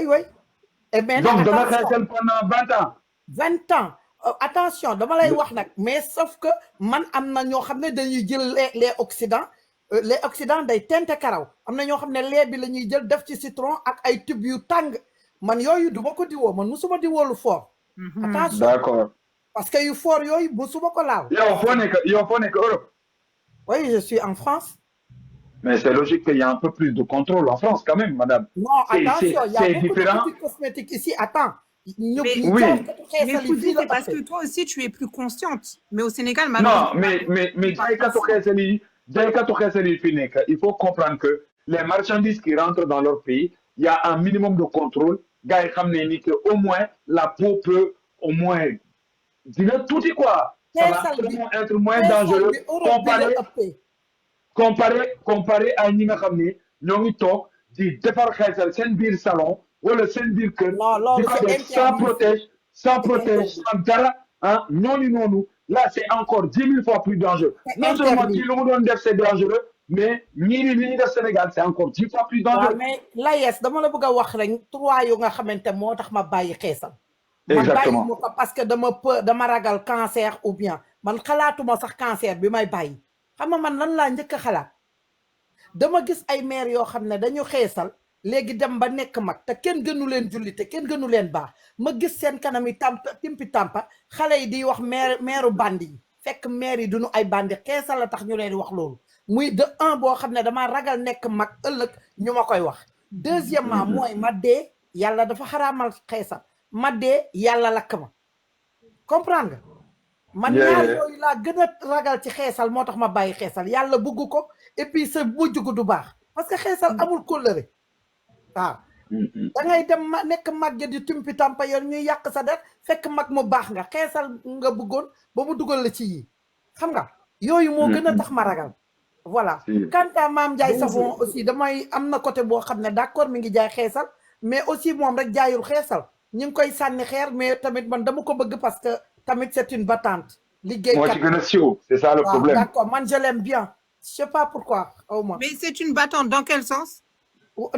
F: Et
A: maintenant, donc, dama xeesal pendant 20 ans.
F: 20 ans. Attention, dama lay wax nag mais sauf que man am na ñoo xam ne dañuy jël les oxydants day tente karaw am na ñoo xam ne lait bi la ñuy jël def ci citron ak ay tube yu tàng man yooyu du ma ko diwoo man musuma diwoo lu fort. Attention.
A: D'accord.
F: Parce que yu fort yooyu musuma ko laal.
A: yow foo nekk Europe.
F: Oui, je suis en France.
A: Mais c'est logique qu'il y a un peu plus de contrôle en France quand même, madame.
F: Non, attention, il y a beaucoup de produits cosmétiques ici. Attends.
D: Mais Koudy, c'est parce que toi aussi, tu es plus consciente. Mais au Sénégal,
A: maintenant... Non, mais il faut comprendre que les marchandises qui rentrent dans leur pays, il y a un minimum de contrôle. Gars, au moins, la peau peut au moins... Dis-le tout dit quoi. Ça va être moins dangereux comparé à ñi nga xam ne ñoo ngi toog di defar xeesal seen biir salon wala seen biir kër di ko def sans protège sans dara ah noonu là c'est encore 10 000 fois plus dangereux non seulement ci lu mu doon def c'est dangereux mais ñii li ñuy def Sénégal c'est encore 10 fois plus dangereux.
F: mais Layes dama la bëgg a wax rek 3 yu nga xamante moo tax ma bàyyi xeesal.
A: exactement
F: man bàyyi ko parce que dama ragal cancer ou bien man xalaatuma sax cancer bi may bàyyi. xam nga man lan laa njëkk a xalaat dama gis ay maire yoo xam ne dañu xeesal léegi dem ba nekk mag te kenn gënu leen julli te kenn gënu leen baax ma gis seen kanam yi timpi tampa xale yi di wax maire bandi yi fekk maire yi duñu ay bandi xeesal la tax ñu leen di wax loolu muy de un boo xam ne dama ragal nekk mag ëllëg ñu ma koy wax deuxièmement mooy ma dee yàlla dafa xaraamal xeesal ma dee yàlla lakk ma comprendre nga man ñaar yooyu laa gën a ragal ci xeesal moo tax ma bàyyi xeesal yàlla bëgg ko et puis sa mujj gu du baax parce que xeesal amul kóllëre waaw da ngay dem nekk mag ja di tumpi tampa yoon ñuy yàq sa der fekk mag mu baax nga xeesal nga bëggoon ba mu dugal la ci yii xam nga yooyu moo gën a tax ma ragal voilà quant à Mame Ndiaye Savon aussi damay am na côté boo xam ne d'accord mi ngi jaay xeesal mais aussi moom rek jaayul xeesal ñu ngi koy sànni xeer mais tamit man dama ko bëgg parce que tamit c'est une battante liggéeykat
A: moo ci gën a siiw c'est ça le problème
F: d'accord man je l'aime bien je sais pas pourquoi au moins
D: mais c'est une battante dans quel sens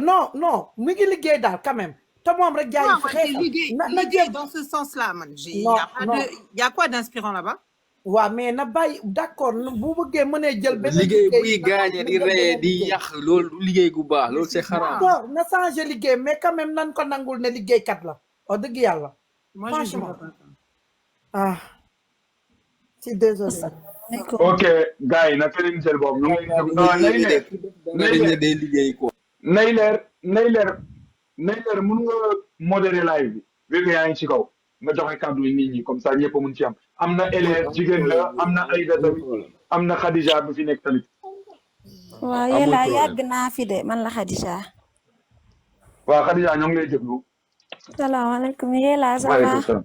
F: non mi ngi liggéey daal quand même te moom rek jaayul xeesal
D: liggéey dans ce sens-là man il y a quoi d'inspirant là-bas
F: waaw mais na bàyyi d'accord bu bëggee mënee jël benn
E: liggéey buy gaañe di reye di yàq loolu du liggéey gu baax loolu c'est xaraam
F: d'accord na changer liggéey mais quand même nan ko nangul ne liggéeykat la wax dëgg yàlla franchement si désolé
A: ok gars yi na feneen seen boobu ñu ngi
E: day liggéey ko
A: nay leer mën nga modérer live bi vu que yaa ngi ci kaw nga joxe kàddu yi nit ñi comme ça ñëpp mun ci am na élève jigéen la am na Aïda tamit am na Khadija bu fi nekk tamit
G: waaw yéla yàgg naa fi de man la Khadija
A: waaw Khadija ñoo ngi lay déglu
G: salaamaaleykum yéla ça va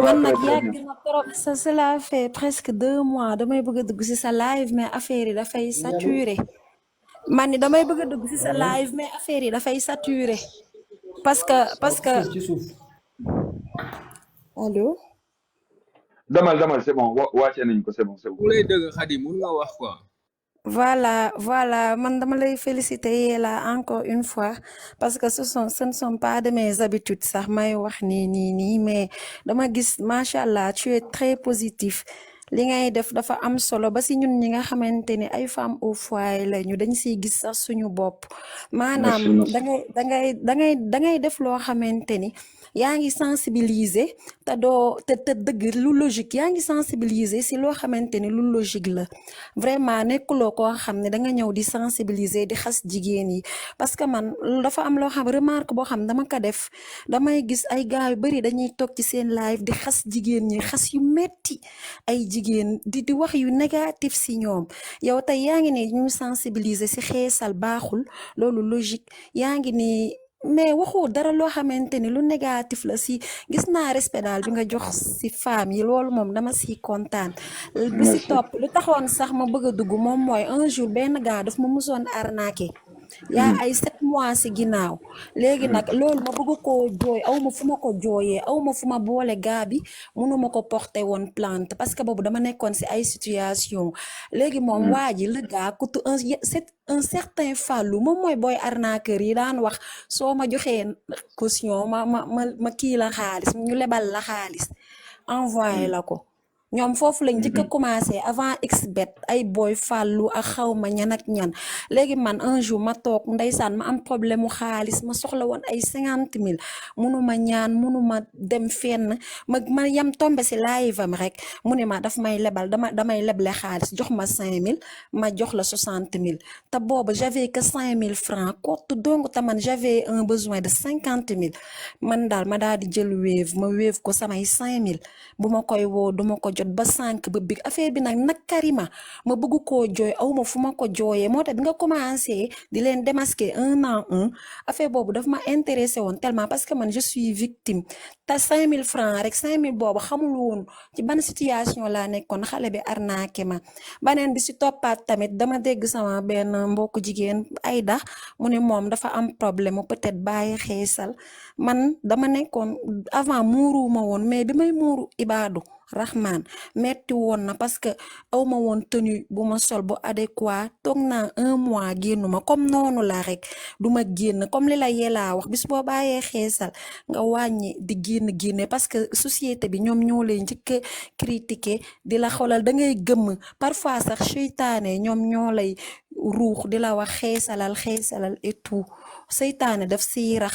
G: man nag yàgg na trop cela fait presque 2 mois damay bëgg a dugg ci sa live mais affaire yi dafay saturé man ni damay bëgg a dugg ci sa live mais affaire yi dafay saturé parce que allo
A: damal c'est bon wàcce nañ ko c'est bon
E: ku lay dëgg Khady mun nga wax quoi
G: voilà man dama lay féliciter Yella encore une fois parce que ce ne sont pas de mes habitudes sax may wax nii mais dama gis machallah tu es très positif li ngay def dafa am solo ba si ñun ñi nga xamante ni ay femmes au foyer la ñu dañ siy gis sax suñu bopp maanaam dangay def loo xamante ni yaa ngi sensibiliser te dëgg lu logique yaa ngi sensibiliser si loo xamante ni lu logique la vraiment nekkuloo koo xam ne danga ñëw di sensibiliser di xas jigéen yi parce que man dafa am loo xam remarque boo xam dama ko def damay gis ay gars yu bari dañuy toog ci seen live di xas jigéen ñi xas yu metti ay jigéen di wax yu négatif si ñoom yow tey yaa ngi ne ñu sensibiliser si xeesal baaxul loolu logique yaa ngi ni mais waxu dara loo xamante ni lu négatif la si gis naa respect daal bi nga jox si femme yi loolu moom dama si kontaan bi si topp lu taxoon sax ma bëgg a dugg moom mooy un jour benn gars daf ma musoon arnaqué yaa ay 7 mois si ginnaaw léegi nag loolu ma bëgg koo jooy aw ma fu ma ko jooyee aw ma fu ma boole gaa bi mënuma ko porter woon plainte parce que boobu dama nekkoon si ay situation léegi moom waa ji le gars coûte un certain Fallou moom mooy booy arnaqueur yi daan wax soo ma joxee caution ma kii la xaalis ñu lebal la xaalis envoyé la ko ñoom foofu lañ njëkk a commencé avant xbet ay booy Fallou ak xawma ñan ak ñan léegi man un jour ma toog ndeysaan ma am problème mu xaalis ma soxla woon ay 50 000 munuma ñaan munuma dem fenn ma yam tombé si live am rek mu ne ma daf may lebal damay leble xaalis jox ma 5 000 ma jox la 60 000 te boobu j'avais que 5 000 francs kottu donc te man j'avais un besoin de 50 000 man daal ma daal di jël ma wéef ko samay 5 000 bu ma koy woo duma ko jot ba sànq ba big affaire bi nag karima ma bëgg koo jooy aw ma fu ma ko jooyee moo tax bi nga commencé di leen démasquer un à un affaire boobu daf ma intéressé woon tellement parce que man je suis victime te 5 000 francs rek 5 000 boobu xamul woon ci ban situation laa nekkoon xale bi arnaqué ma baneen bi si toppaat tamit dama dégg sama benn mbokku jigéen Aïda mu ne moom dafa am problème peut-être bàyyi xeesal man dama nekkoon avant muuruma woon mais bi may muuru ibaadu Rahman metti woon na parce que awma woon tenue bu ma sol bu adéquat toog naa 1 mois génnuma comme noonu la rek duma génn comme li la Yella wax bis boo bàyyee xeesal nga wàññi di génne parce que société bi ñoom ñoo lay njëkk a critiquer di la xoolal da ngay gëmm parfois sax seytaane ñoom ñoo lay ruux di la wax xeesalal et tout seytaane daf siy rax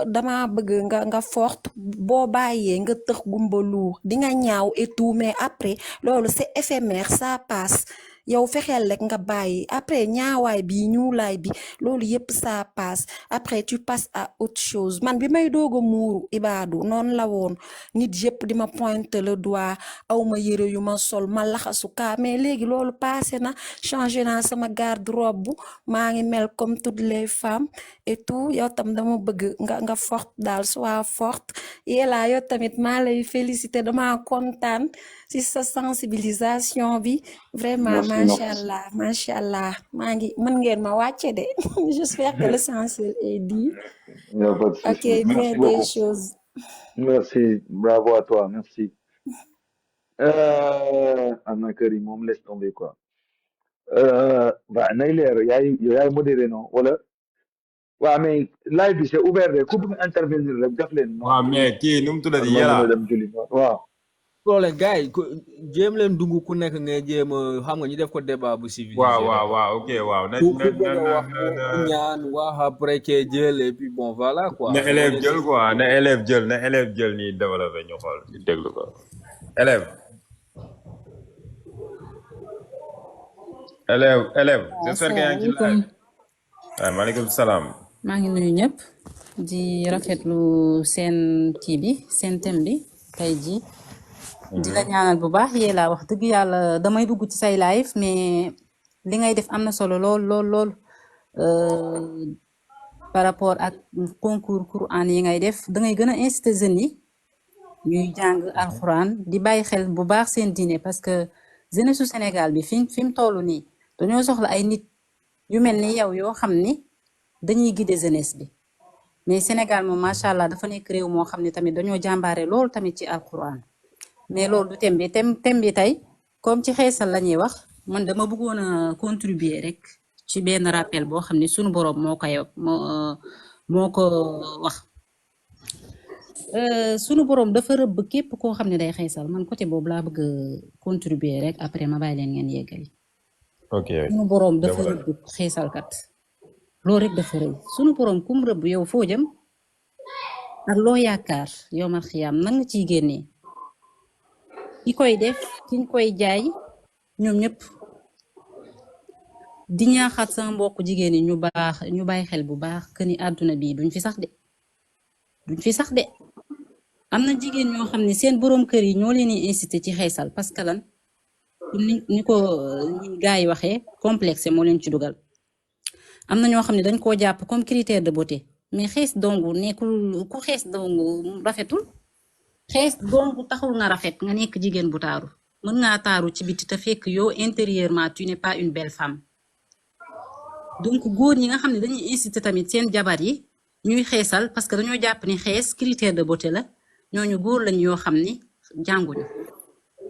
G: dama bëgg nga fort boo bàyyee nga tëx gumbalu di nga ñaaw et tout mais après loolu c'est éphémère ça passe yow fexeel rek nga bàyyi après ñaawaay bi ñuulaay bi loolu yépp ça passe après tu passes à autre chose man bi may doog a muuru ibaadu noonu la woon nit yépp di ma pointer le doigt aw ma yére yu ma sol ma laxasu kaa mais léegi loolu passé na changé naa sama garde-robe maa ngi mel comme toutes les femmes et tout yow tam dama bëgg nga forte daal sois forte yéelaa yow tamit maa lay féliciter dama kontaan ci sa sensibilisation bi vraiment macha allah maa ngi mën ngeen ma wàcce de j'espère que l'essentiel est dit. Ok, bien des choses.
A: Merci, bravo à toi, merci. Anna Karim, on me laisse tomber quoi. Nailer, yaay modéré non wala waaw mais live bi c'est ouvert de ku bëgg intervenir rek def leen
C: waaw mais kii nu mu tuddati yàlla
A: dem julli waaw
E: problème gars yi jéem leen dugg ku nekk ngay jéem xam nga ñu def ko débat bu civilisé.
C: waaw ok waaw.
E: ku bëgg a wax ñaan wax après que jël et puis bon voilà quoi.
C: na élève jël quoi na élève jël nii développé ñu xool ñu déglu ko élève j'espère que yaa ngi ci live. waaw maaleykum salaam.
H: maa ngi nuyu ñëpp di rafetlu seen kii bi seen thème bi tey jii di la ñaanal bu baax yee laa wax dëgg yàlla damay dugg ci say live mais li ngay def am na solo lool par rapport ak concours Quran yi ngay def dangay gën a inciter jeunes yi ñuy jàng alxuraan di bàyyi xel bu baax seen diine parce que jeunesse su Sénégal bi fi mu toll nii dañoo soxla ay nit yu mel ni yow yoo xam ni dañuy guider jeunesse bi mais Sénégal moom macha allah dafa nekk réew moo xam ne tamit dañoo jàmbaare loolu tamit ci alquran mais loolu du thème bi tey comme ci xeesal la ñuy wax man dama bëggoon a contribuer rek ci benn rappel boo xam ne sunu borom moo ko wax sunu borom dafa rëbb képp koo xam ne day xeesal man côté boobu laa bëgg a contribuer rek après ma bàyyi leen ngeen yeggali.
C: ok
H: sunu borom dafa rëbb xeesalkat. loolu rek dafa rëy sunu borom kum rëbb yow foo jëm ak loo yaakaar yow mal xiyaam nan nga ciy génnee ki koy def kiñ koy jaay ñoom ñëpp di ñaaxaat sama mbokk jigéen ñi ñu bàyyi xel bu baax que ni àdduna bii duñ fi sax de am na jigéen ñoo xam ne seen borom kër yi ñoo leen di incité ci xeesal parce que lan ni ko gars yi waxee complexe moo leen ci dugal. am na ñoo xam ne dañ koo jàpp comme critère de beauté mais xees dongu nekkul ku xees dongu rafetul xees dongu taxul nga rafet nga nekk jigéen bu taaru mën ngaa taaru ci biti te fekk yow intérieurement tu n'es pas une belle femme donc góor ñi nga xam ne dañuy inciter tamit seen jabar yi ñuy xeesal parce que dañoo jàpp ni xees critère de beauté la ñooñu góor lañ yoo xam ni jànguñu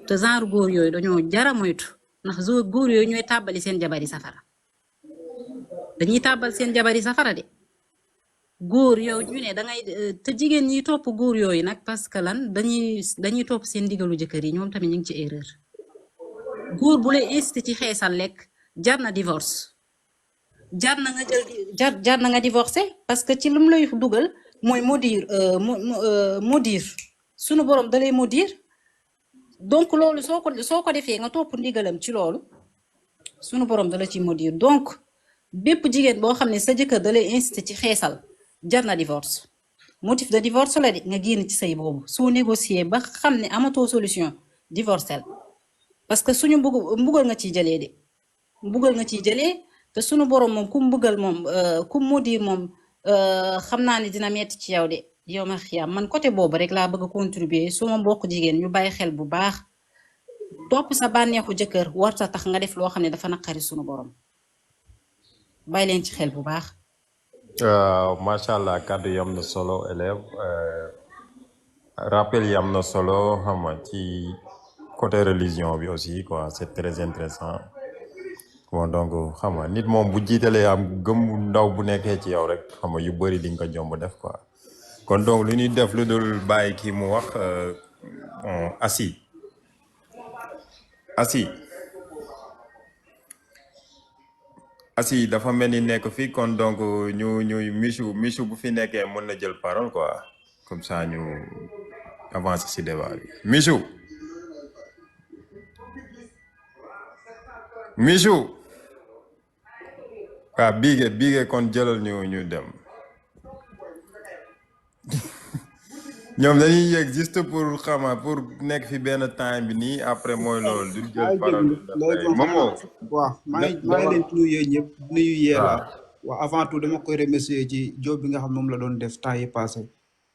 H: te genre góor yooyu dañoo jara moytu ndax góor yooyu ñooy tàbbali seen jabar yi safara dañuy tàbbal seen jabar yi safara de góor yow ñu ne dangay te jigéen ñi topp góor yooyu nag parce que lan dañuy topp seen digalu jëkkër yi ñoom tamit ñu ngi ci erreur góor bu lay incité ci xeesal lekk jar na divorce jar na nga divorcé parce que ci lu mu lay dugal mooy maudire sunu borom da lay maudire donc loolu soo ko defee nga topp ndigalam ci loolu sunu borom da la ci maudire donc bépp jigéen boo xam ne sa jëkkër da lay incité ci xeesal jar na divorce motif de divorce la de nga génn ci say boobu soo négocier ba xam ne amatoo solution divorcel parce que suñu mbugal nga ciy jëlee de mbugal nga ciy jëlee te suñu borom moom ku mbugal moom ku mu diir moom xam naa ne dina metti ci yow de yow ma xiyaam man côté boobu rek laa bëgg a contribuer su ma mbokk jigéen ñu bàyyi xel bu baax topp sa bànneexu jëkkër warta tax nga def loo xam ne dafa naqari suñu borom bàyyi leen ci xel bu baax.
C: macha allah kàddu yi am na solo élève rappel yi am na solo xam nga ci côté religion bi aussi quoi c'est très intéressant bon donc xam nga nit moom bu jiitalee am gëm ndaw bu nekkee ci yow rek xam nga yu bëri di nga ko jomb def quoi kon donc lu ñuy def lu dul bàyyi kii mu wax Asi dafa mel ni nekk fii kon donc ñu Michou bu fi nekkee mën na jël parole quoi comme ça ñu avancer ci débat bi Michou waaw biige kon jëlal ñu dem ñoom dañuy yegg juste pour xama pour nekk fi benn temps bi nii après mooy loolu duñ jël parole Momo
I: waaw maa ngi leen di nuyu ñëpp nuyu Yella waaw avant tout dama koy remercier ci job bi nga xam moom la doon def temps yi passé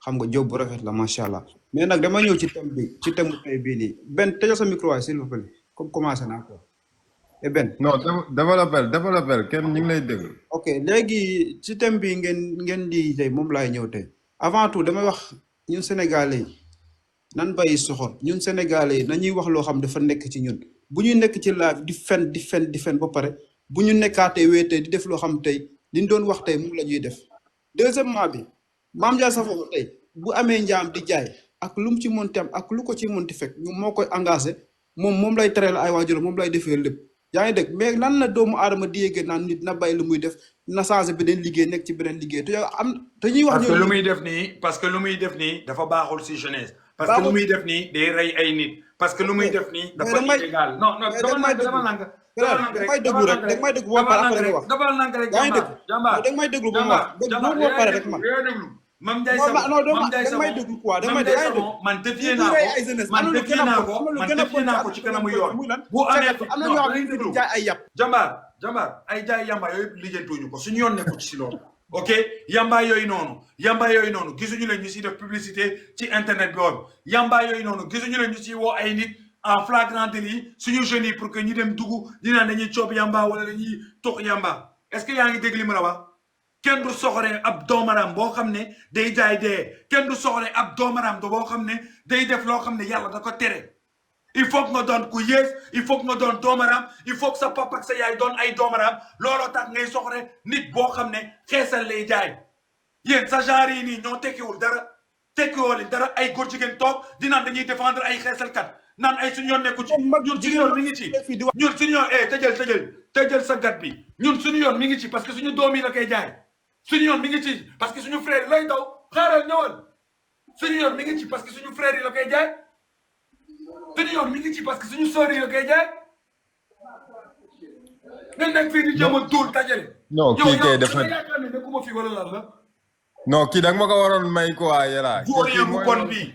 I: xam nga job bu rafet la macha allah mais nag dama ñëw ci thème bi ci thème tey bii nii Ben tëjoo sa micro s'il vous plaît comme commencé naa ko et Ben
C: non développel kenn ñu ngi lay dégg
I: ok léegi ci thème bi ngeen di tey moom laay ñëw tey avant tout damay wax ñun Sénégalais yi nan bàyyi soxor ñun Sénégalais yi nañuy wax loo xam dafa nekk ci ñun bu ñu nekk ci live di fen ba pare bu ñu nekkaatee wéetee di def loo xam tey liñ doon wax tey moom la ñuy def deuxièmement bi Mame Ndiaye Savon tey bu amee njaam di jaay ak lu mu ci monti am ak lu ko ci monti fekk moo koy engagé moom lay tereel ay waajur moom lay defee lépp yaa ngi dégg mais lan la doomu aadama di yéegee naan nit na bàyyi lu muy def na changé beneen liggéey nekk ci beneen liggéey te yow te ñuy wax
J: parce que lu muy def nii dafa baaxul si jeunesse parce que lu muy def nii day rey ay nit parce que lu muy def nii dafa illégal non dama nang
I: damay déglu rek da may déglu boo pare après wax
J: dafal nank rek
I: yaa ngi dégg da may déglu ba ma wax boo pare rek man
J: Mame Ndiaye Savon
I: da may déglu quoi da may déglu
J: man défier naa ko ci kanamu yoon bu amee
I: am na ñoo xam ne jaay ay yàpp
J: jambaar ay jaay yamba yooyu lijjantuñu ko suñu yoon nekku ci loolu ok yamba yooyu noonu gisuñu leen ñu siy def publicité ci internet bi woon yamba yooyu noonu gisuñu leen ñu siy woo ay nit en flagrant délit suñu jeunes yi pour que ñu dem dugg dinaan dañuy coob yamba wala dañuy tox yamba est-ce que yaa ngi dégg li ma la wax kenn du soxoree ab doomaram boo xam ne day jaay dee kenn du soxoree ab doomaram boo xam ne day def loo xam ne yàlla da ko tere il faut que nga doon ku yées il faut que nga doon doomaram il faut que sa papa ak sa yaay doon ay doomaram looloo tax ngay soxore nit boo xam ne xeesal lay jaay yéen sa genre yi nii ñoo tekkiwul dara ay góor jigéen toog di naan dañuy défendre ay xeesalkat naan ay suñu yoon nekku ci ñun suñu yoon mi ngi ci ñun suñu yoon tëjal sa gat bi ñun suñu yoon mi ngi ci parce que suñu doom yi la koy jaay suñu yoon mi ngi ci parce que suñu frère yi lay daw xaaral ñëwal suñu yoon mi ngi ci parce que suñu frère yi la koy jaay suñu yoon mi ngi ci parce que suñu sœur yi la koy jaay nga nekk fii di jéem a dóor tajale
C: non kii kay dafa
J: yaakaar ne nekkuma fi wala lan la
C: non kii da nga ma ko waroon may quoi Yella
J: góor bu bon bii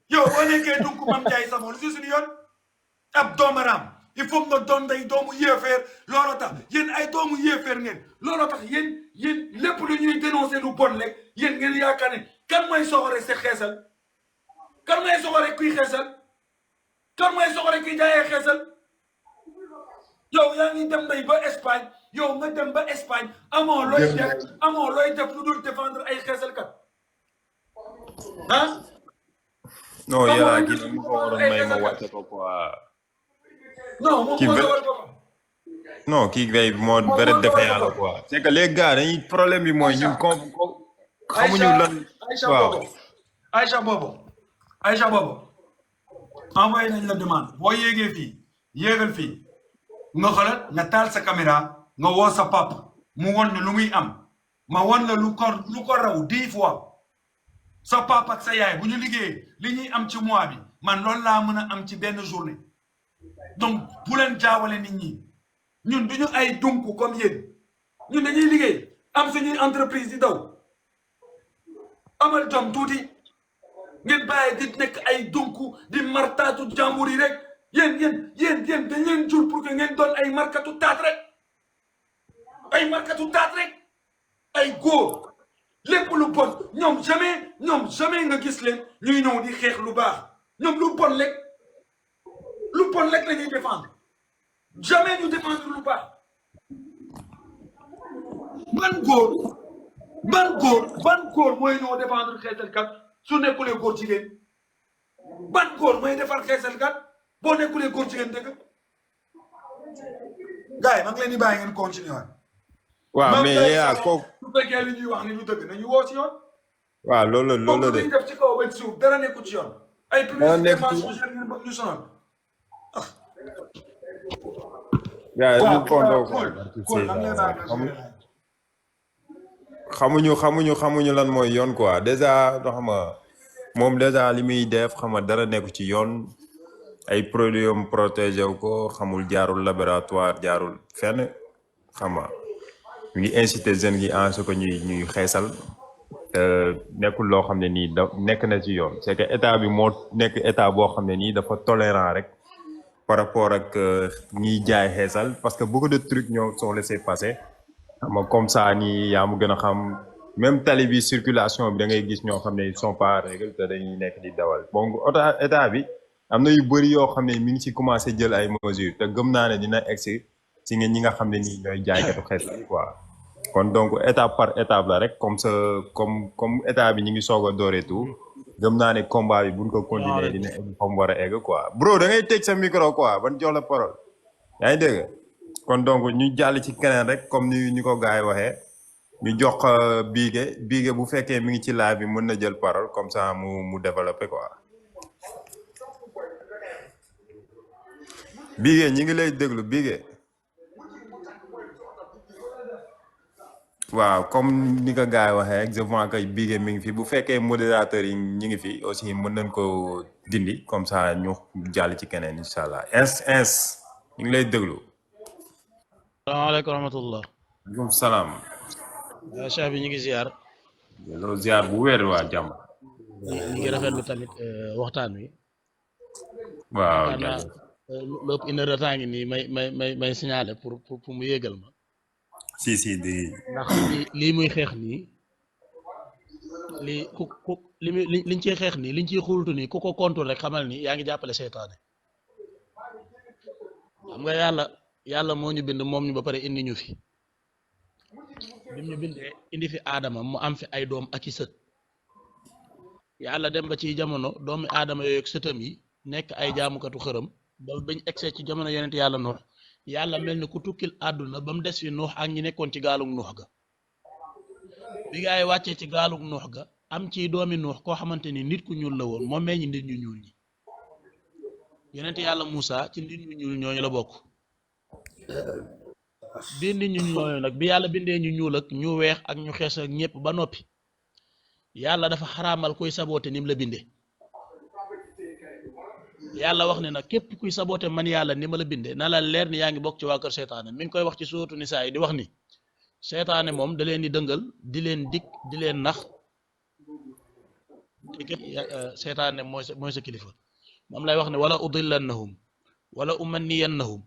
J: yow boo nekkee donc Mame Ndiaye Savon lu si suñu yoon ab doomaram il faut nga doon day doomu yéefeer looloo tax yéen ay doomu yéefeer ngeen looloo tax yéen lépp lu ñuy dénoncer lu bon rek yéen ngeen yaakaar ne kan mooy soxore sa xeesal kan mooy soxore kuy xeesal kan mooy soxore kuy jaayee xeesal yow yaa ngi dem bay ba Espagne yow nga dem ba Espagne amoo looy def lu dul défendre ay xeesalkat ah
C: non Yella kii nag ma ko waroon may ma wàcce ko quoi non kii kay moo bëri defe yàlla quoi c'est que les gars dañuy problème bi mooy ñun ko xamuñu lan waaw
J: Aïcha Bobo envoyé nañ la demande boo yéegee fii yéegal fii nga xoolal nga taal sa caméra nga woo sa pap mu won ñu lu muy am ma won la lu ko raw 10 fois sa pap ak sa yaay bu ñu liggéeyee li ñuy am ci mois bi man loolu laa mën a am ci benn journée donc bu leen jaawale nit ñi ñun duñu ay dunk comme yéen ñun dañuy liggéey am suñuy entreprise di daw amal jom tuuti ngeen bàyyi di nekk ay dunk di martaatu jàmbur yi rek yéen dañ leen jur pour que ngeen doon ay markatu taat rek ay góor lépp lu bon ñoom jamais nga gis leen ñuy ñëw di xeex lu baax ñoom lu bon rek la ñuy défendre jamais ñu défendre lu baax ban góor mooy ñëw défendre xeesalkat su nekkulee góor jigéen ban góor mooy defar xeesalkat boo nekkulee góor jigéen dëgg gars yi ma ngi leen di bàyyi ngeen continuer
C: waaw mais Yella kooku
J: su fekkee li ñuy wax ni lu dëgg nañu woo ci yoon
C: waaw loolu de
J: def ci kaw ba ci suuf dara nekku ci yoon ay publicité mensongère ngeen bëgg ñu sonal
C: xamuñu lan mooy yoon quoi déjà doo xam nga moom déjà li muy def xam nga dara nekku ci yoon ay produits yom protégé wu ko xamul jaarul laboratoire jaarul fenn xam nga ñu ngi inciter jeunes yi en ce que ñuy xeesal nekkul loo xam ne nii da nekk na ci yoon c'est que état bi moo nekk état boo xam ne nii dafa tolérant rek par rapport ak ñiy jaay xeesal parce que beaucoup de trucs ñoo sont laissés passer xam nga comme ça nii yaa mu gën a xam même tali bi circulation bi da ngay gis ñoo xam ne ils sont pas règle te dañuy nekk di dawal donc état bi am na yu bëri yoo xam ne mi ngi ci commencé jël ay mesures te gëm naa ne dina egsi ci ngeen ñi nga xam ne nii ñooy jaaykatu xeesal quoi kon donc étape par étape la rek comme ça comme état bi ñu ngi soog a dooree tout gëm naa ne combat bi buñ ko continuer dina egg fa mu war a egg quoi bro da ngay tëj sa micro quoi ban jox la parole yaa ngi dégg kon donc ñu jàll ci keneen rek comme ni ko gars yi waxee ñu jox Bigué bu fekkee mi ngi ci live bi mën na jël parole comme ça mu développer quoi Bigué ñi ngi lay déglu Bigué waaw comme ni ko gars yi waxee exactement kay Bigué mi ngi fi bu fekkee modérateur yi ñi ngi fi aussi mën nañ ko dindi comme ça ñu jàll ci keneen incha allah ins ñu ngi lay déglu.
K: salaamaaleykum wa rahmatullah.
C: maaleykum salaam.
K: Cheikh bi ñu ngi ziar.
C: loolu ziar bu wér waa jàmm.
K: ñu ngi rafetlu tamit waxtaan wi.
C: waaw
K: lépp une heure de temps ngi nii may signaler pour mu yéegal ma.
C: si di.
K: ndax lii muy xeex nii lii liñ ciy xeex nii liñ ciy xultu nii ku ko kontul rek xamal ni yaa ngi jàppale seytaane. xam nga yàlla moo ñu bind moom ñu ba pare indi ñu fi. bi ñu bindee indi fi aadama mu am fi ay doom ak i sët yàlla dem ba ci jamono doomi aadama yooyu ak sëtam yi nekk ay jaamukatu xërëm ba bañ egsee ci jamono yonent yàlla Nuux yàlla mel ni ku tukkil àdduna ba mu des fi Nuux ak ñi nekkoon ci gaalug Nuux ga bi gaa yi wàccee ci gaalug Nuux ga am ci doomi Nuux koo xamante ni nit ku ñuul la woon moom meññi nit ñu ñuul ñi yonent yàlla Moussa ci nit ñu ñuul ñooñu la bokk bi nit ñu ñooñu nag bi yàlla bindee ñu ñuul ak ñu weex ak ñu xees ak ñëpp ba noppi yàlla dafa xaraamal kuy saboote nim la bindee yàlla wax ne nag képp kuy saboote man yàlla ni ma la bindee na la leer ni yaa ngi bokk ci waa kër seytaane mi ngi koy wax ci suuratu Nisaa yi di wax ni seytaane moom da leen di dëngal di leen dik di leen nax te képp seytaane mooy sa kilifa moom lay wax ne wala udillannahum wala umanniyannahum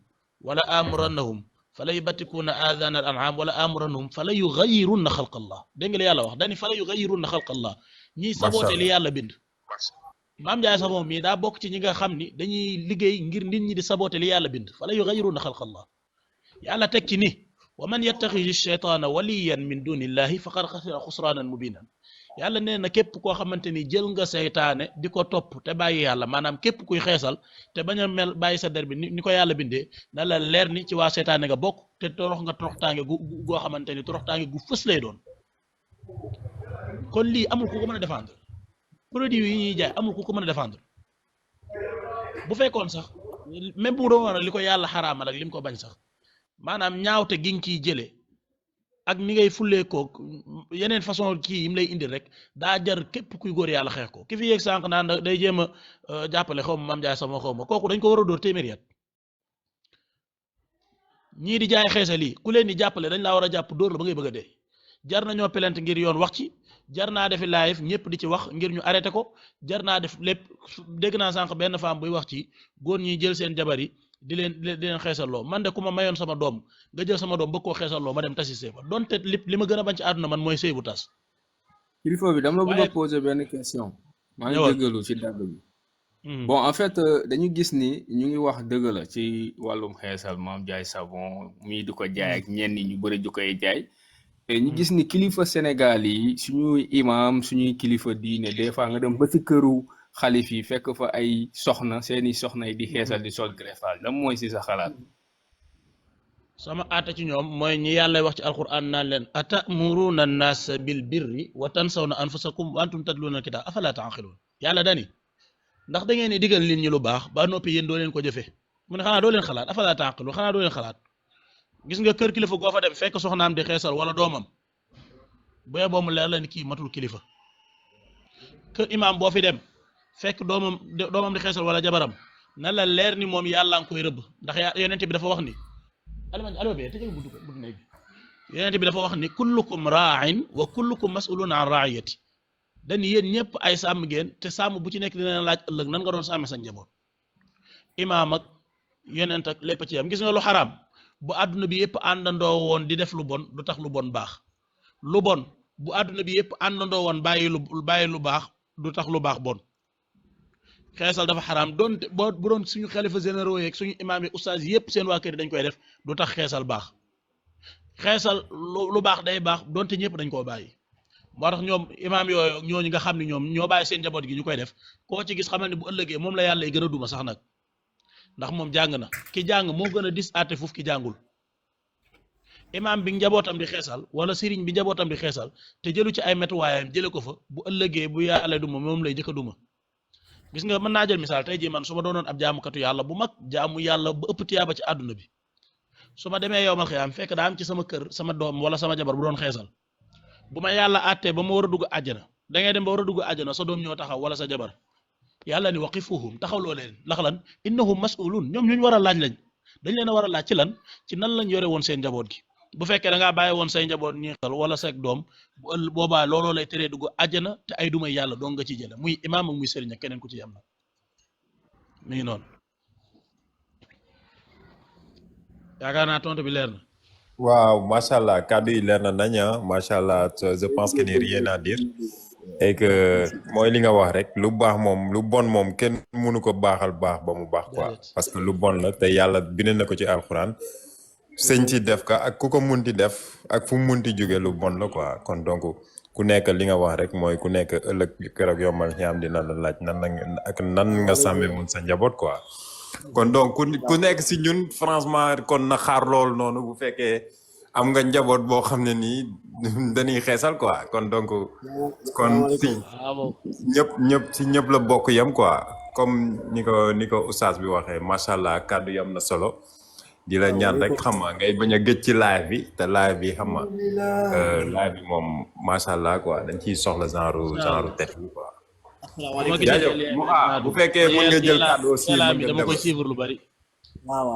K: wala amurannahum fala yubattikuuna aadaana al an'aam wala amurannahum fala yugayyirunna xalqa allah dégg nga li yàlla wax dani fala yugayyirunna xalqa allah ñiy saboote li yàlla bind Maam Njaay sa moom mii daa bokk ci ñi nga xam ni dañuy liggéey ngir nit ñi di saboote li yàlla bind fala yugayyirunna xalqa allah yàlla teg ci ni wa man yattaxidi shaytaana waliyan min dunillahi faqad xasira xusraanan mubinan yàlla nee na képp koo xamante ni jël nga seytaane di ko topp te bàyyi yàlla maanaam képp kuy xeesal te bañ a mel bàyyi sa der bi ni ko yàlla bindee na la leer ni ci waa seytaane nga bokk te torox nga toroxtaange goo xamante ni toroxtaange gu fës lay doon kon lii amul ku ko mën a défendre produit yi ñuy jaay amul ku ko mën a défendre bu fekkoon sax même bu doon li ko yàlla xaraamal ak lim ko bañ sax maanaam ñaawte gi nga ciy jëlee ak ni ngay fullee ko yeneen façon kii yi mu lay indi rek daa jar képp kuy góor yàlla xeex ko ki fi yéeg sànq naan day jéem a jàppale xaw ma Maam Njaay sama xaw ma kooku dañ ko war a dóor téeméeri at ñii di jaay xeesal yi ku leen di jàppale dañ laa war a jàpp dóor la ba ngay bëgg a dee jar nañoo plainte ngir yoon wax ci jar naa defi live ñëpp di ci wax ngir ñu arrêté ko jar naa def lépp dégg naa sànq benn femme buy wax ci góor ñi jël seen jabar yi di leen xeesalloo man de ku ma mayoon sama doom nga jël sama doom bëgg koo xeesalloo ma dem tasi sëy ba donte li ma gën a bañ ci àdduna man mooy sëy bu tas.
E: kilifa bi dama la bëgg a poser benn question. maa ngi dëggalu ci dàgg bi. bon en fait dañu gis ni ñu ngi wax dëgg la ci wàllum xeesal Maam Njaay Savon mii di ko jaay ak ñenn ñu bëri di koy jaay. te ñu gis ni kilifa Sénégal yi suñuy imam suñuy kilifa diine des fois nga dem ba ci këru xalif yi fekk fa ay soxna seeni soxna yi di xeesal di sol greffage lan mooy si sa xalaat.
K: sama aata ci ñoom mooy ñi yàlla wax ci alquran naan leen atamuruna an-naasa bil birri wa tansawna anfusakum wa antum tatluna al-kitaab afala taqilun yàlla dani ndax da ngeen di digal nit ñi lu baax ba noppi yéen doo leen ko jëfe mu ne xanaa doo leen xalaat afala taqilun xanaa doo leen xalaat gis nga kër kilifa goo fa dem fekk soxnaam di xeesal wala doomam booy boo mu leer la ni kii matul kilifa kër imaam boo fi dem fekk doomam di xeesal wala jabaram na la leer ni moom yàlla nga koy rëbb ndax yonent bi dafa wax ni allo be tëjal buddu néeg bi yonent bi dafa wax ni kullukum raa'in wa kullukum mas'ulun an ra'iyati dañ yéen ñëpp ay sàmm ngeen te sàmm bu ci nekk dina laaj ëllëg nan nga doon sàmme sa njaboot imaam ak yonent ak lépp ci yam gis nga lu xaraam bu àdduna bi yëpp àndandoo woon di def lu bon du tax lu bon baax lu bon bu àdduna bi yëpp àndandoo woon bàyyi lu baax du tax lu baax bon xeesal dafa xaraam doonte bu doon suñu xalifa généraux yeeg suñu imaam yi ustaas yëpp seen waa kër dañ koy def du tax xeesal baax xeesal lu baax day baax doonte ñëpp dañ koo bàyyi moo tax ñoom imaam yooyu ñooñu nga xam ne ñoom ñoo bàyyi seen njaboot gi ñu koy def koo ci gis xamal ne bu ëllëgee moom la yàlla gën a duma sax nag ndax moom jàng na ki jàng moo gën a dis àtte foofu ki jàngul imaam bi njabootam di xeesal wala sëriñ bi njabootam di xeesal te jëlu ci ay metuwaayam jële ko fa bu ëllëgee bu yàlla duma moom lay jëkk a duma gis nga mën naa jël misaal tey jii man su ma doonoon ab jaamukatu yàlla bu mag jaamu yàlla ba ëpp tiyaaba ci àdduna bi su ma demee yow mal xiyaam fekk daa am ci sama kër sama doom wala sama jabar bu doon xeesal bu ma yàlla àttee ba ma war a dugg àjjana da ngay dem ba war a dugg àjjana sa doom ñoo taxaw wala sa jabar yàlla ni waqifuhum taxawloo leen ndax lan innahum mas'ulun ñoom ñu war a laaj lañ dañ leen a war a laaj ci lan ci nan lañ yore woon seen njaboot gi bu fekkee da ngaa bàyyi woon say njaboot ñi xel wala seeg doom boobaa looloo lay teree dugg àjjana te ay dumay yàlla doo nga ci jële muy imaam ak muy sëriñ ak keneen ku ci yam na mi ngi noonu yaakaar naa tontu bi leer na.
C: waaw macha allah kàddu yi leer na nañ macha allah je pense que ni rien à dire et que mooy li nga wax rek lu baax moom lu bon moom kenn mënu ko baaxal baax ba mu baax quoi parce que lu bon la te yàlla bind na ko ci alxuraan sëñ ci def ka ak ku ko munti def ak fu mu munti jóge lu bon la quoi kon donc ku nekk li nga wax rek mooy ku nekk ëllëg keroog yombal ñaam dina la laaj nan nga sàmmee mun sa njaboot quoi kon donc ku nekk si ñun franchement kon na xaar loolu noonu bu fekkee am nga njaboot boo xam ne nii dañuy xeesal quoi kon donc kon si ñëpp la bokk yam quoi comme ni ko oustaz bi waxee macha allah kàddu yam na solo di la ñaan rek xam nga ngay bañ a gëj ci live bi te live bi xam nga live bi moom macha allah quoi dañ ciy soxla genre tête bi quoi. jaajëf bu fekkee mën nga jël kàddu aussi
K: dama koy suivre lu bari.